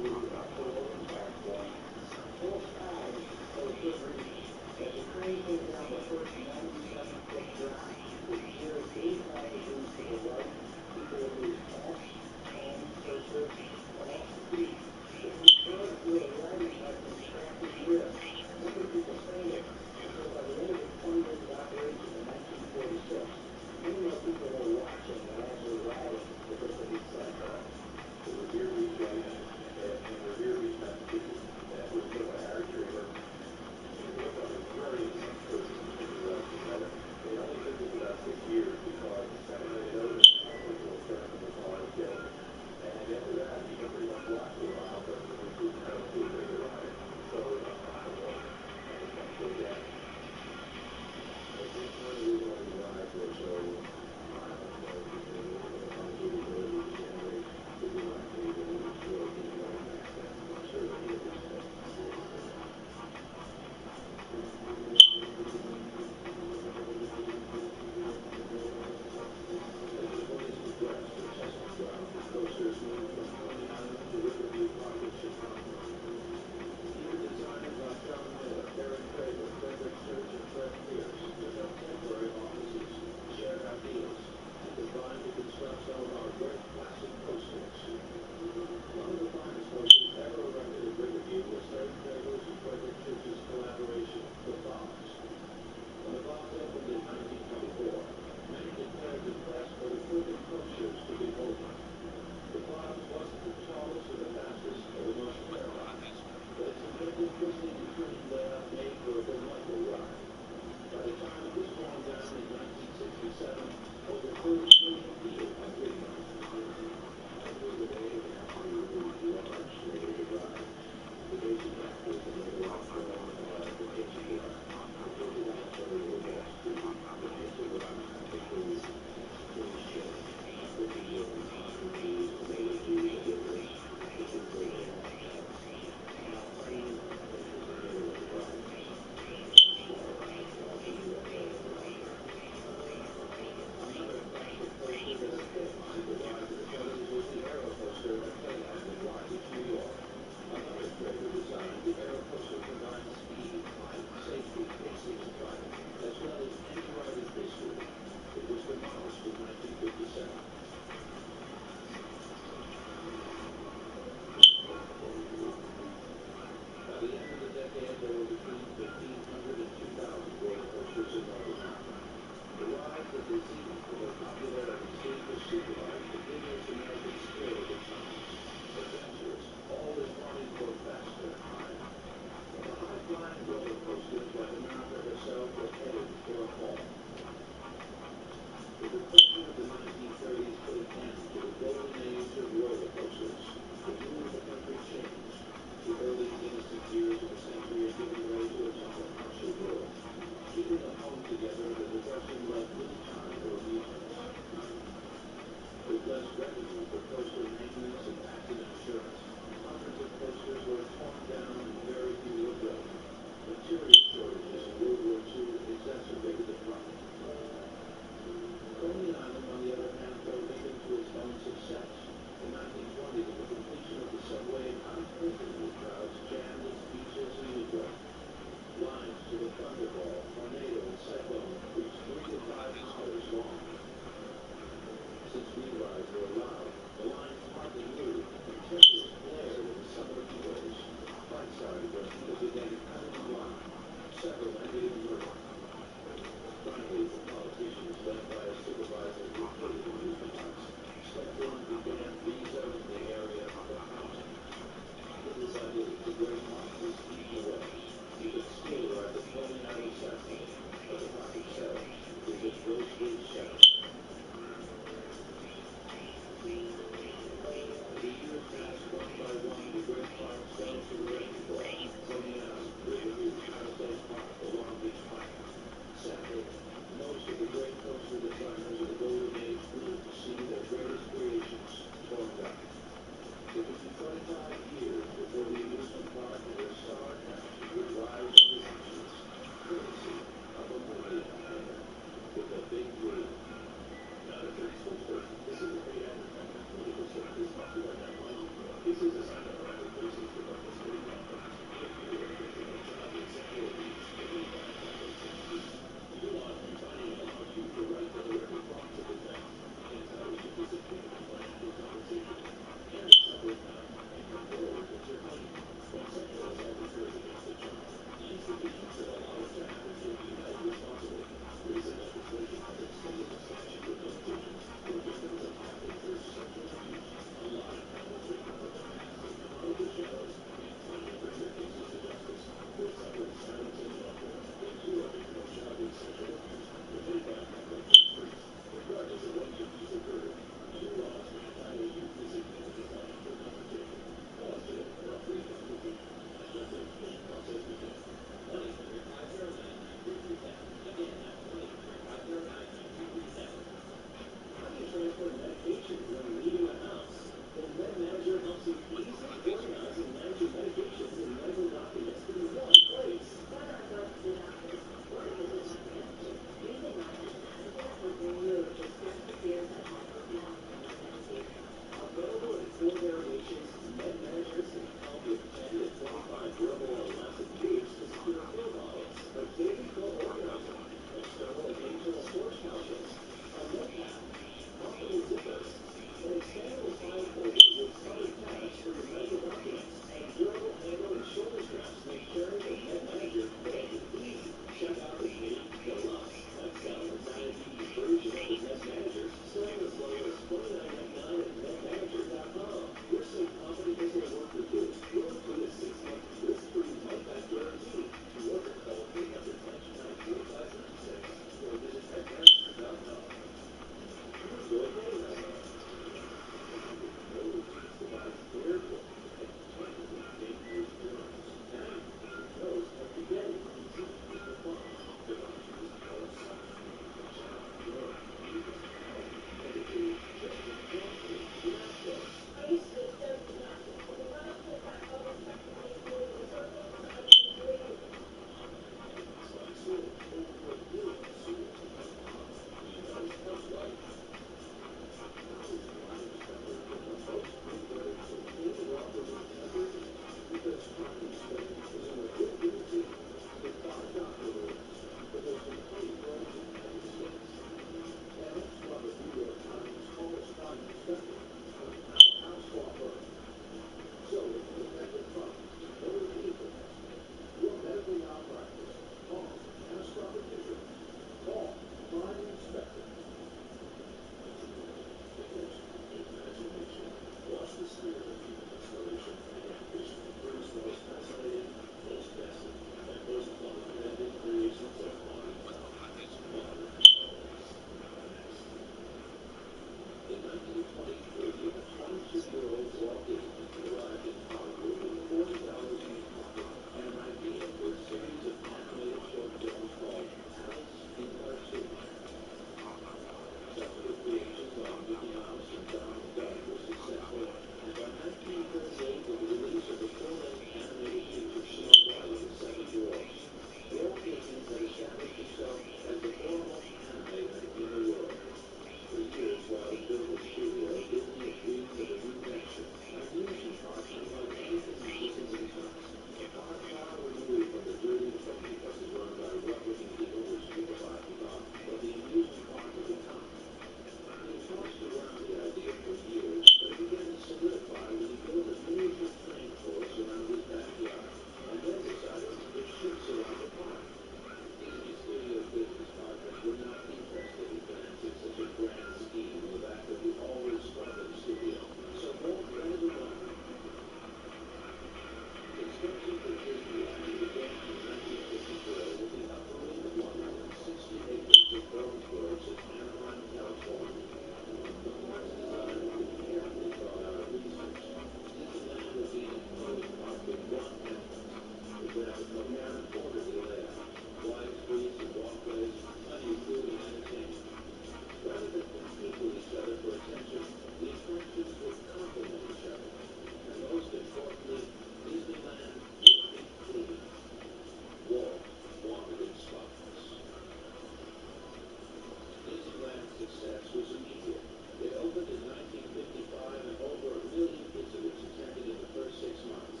Kalisuccess was immediate. It opened in 1955 and over 1 million visitors attended in the first 6 months.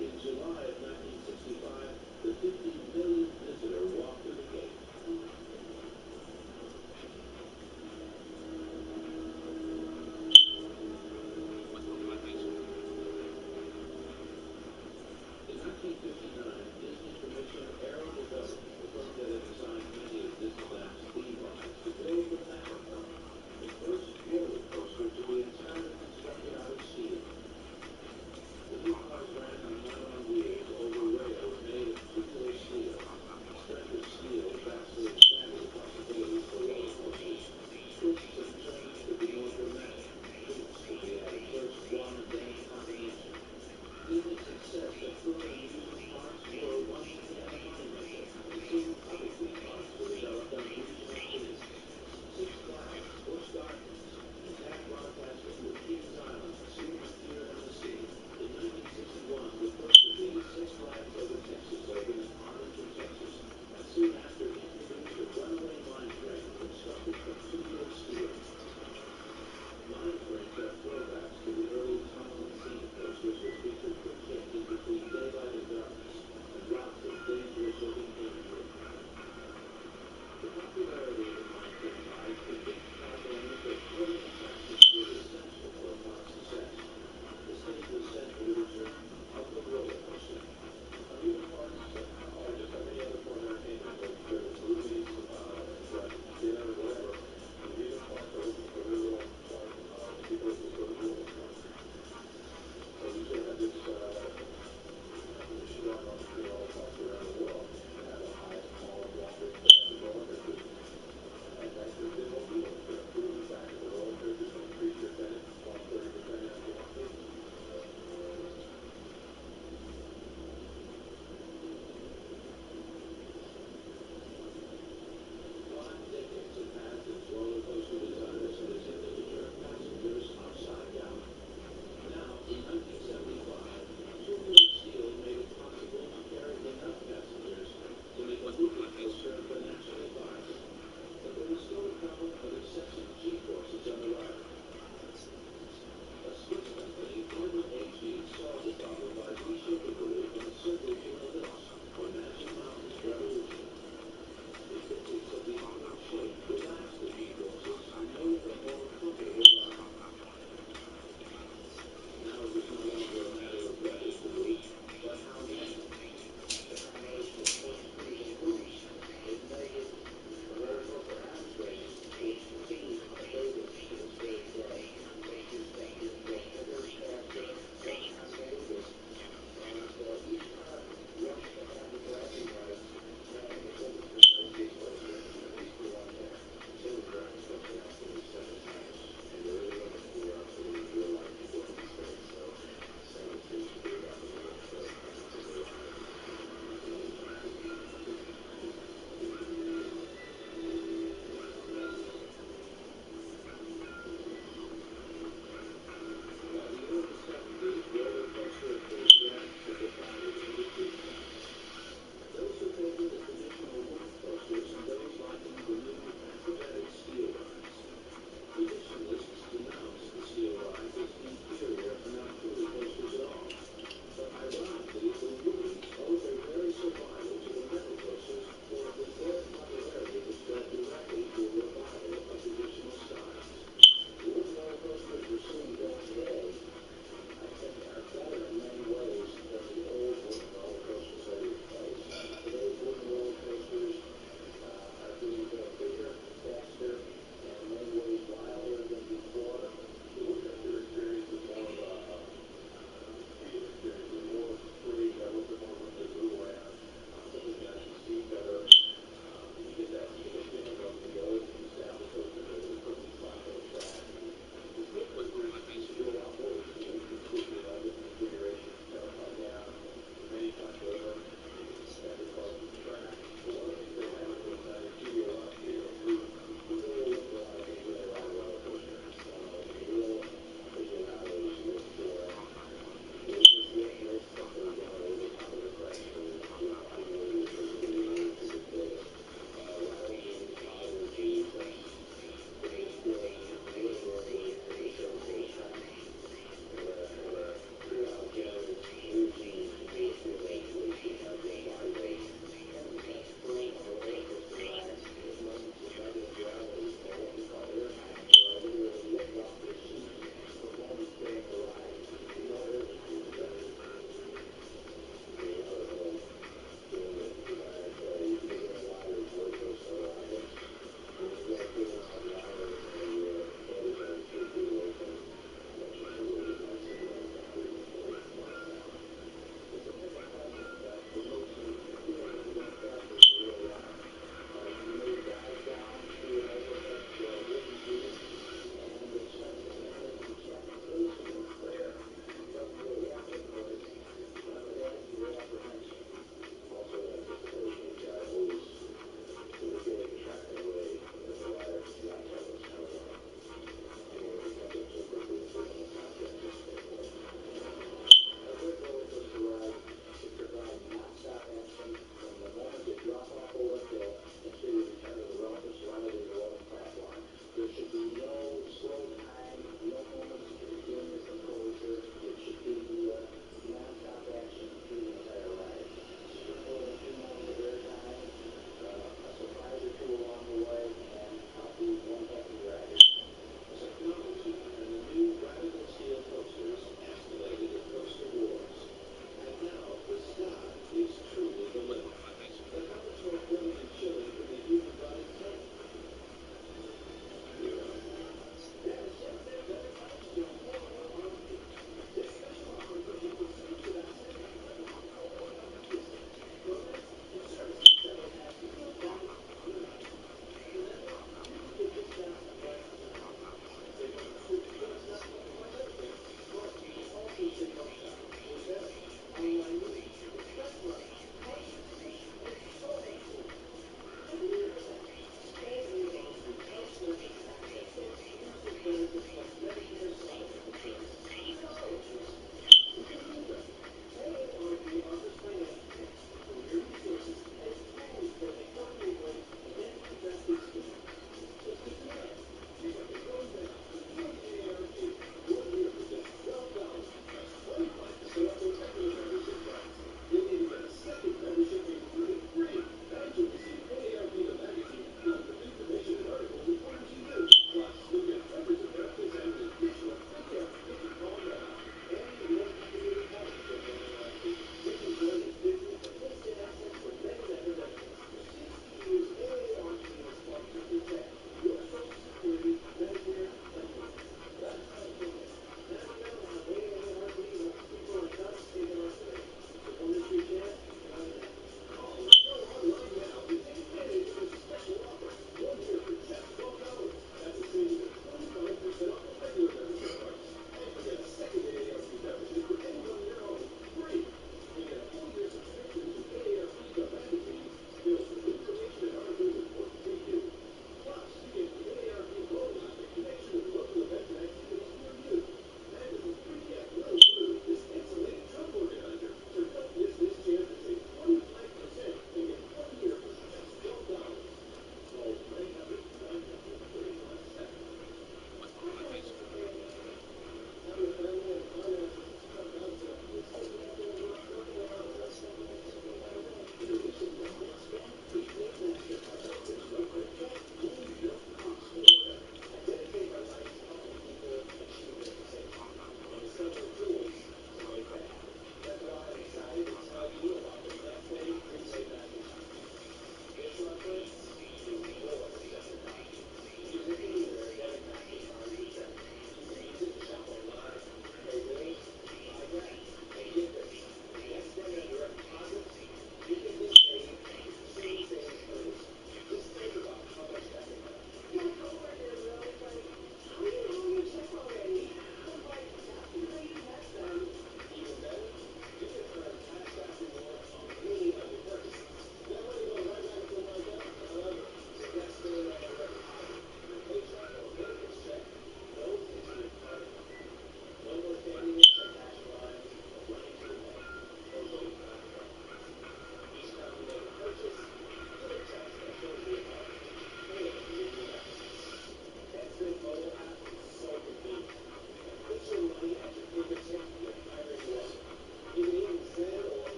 In July of 1965, the 50 millionth visitor walked through the gate. In 1959, Disney commissioned Aero Development, the firm that had designed many of Disneyland's theme rides, to build the Matterhorn.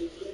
Together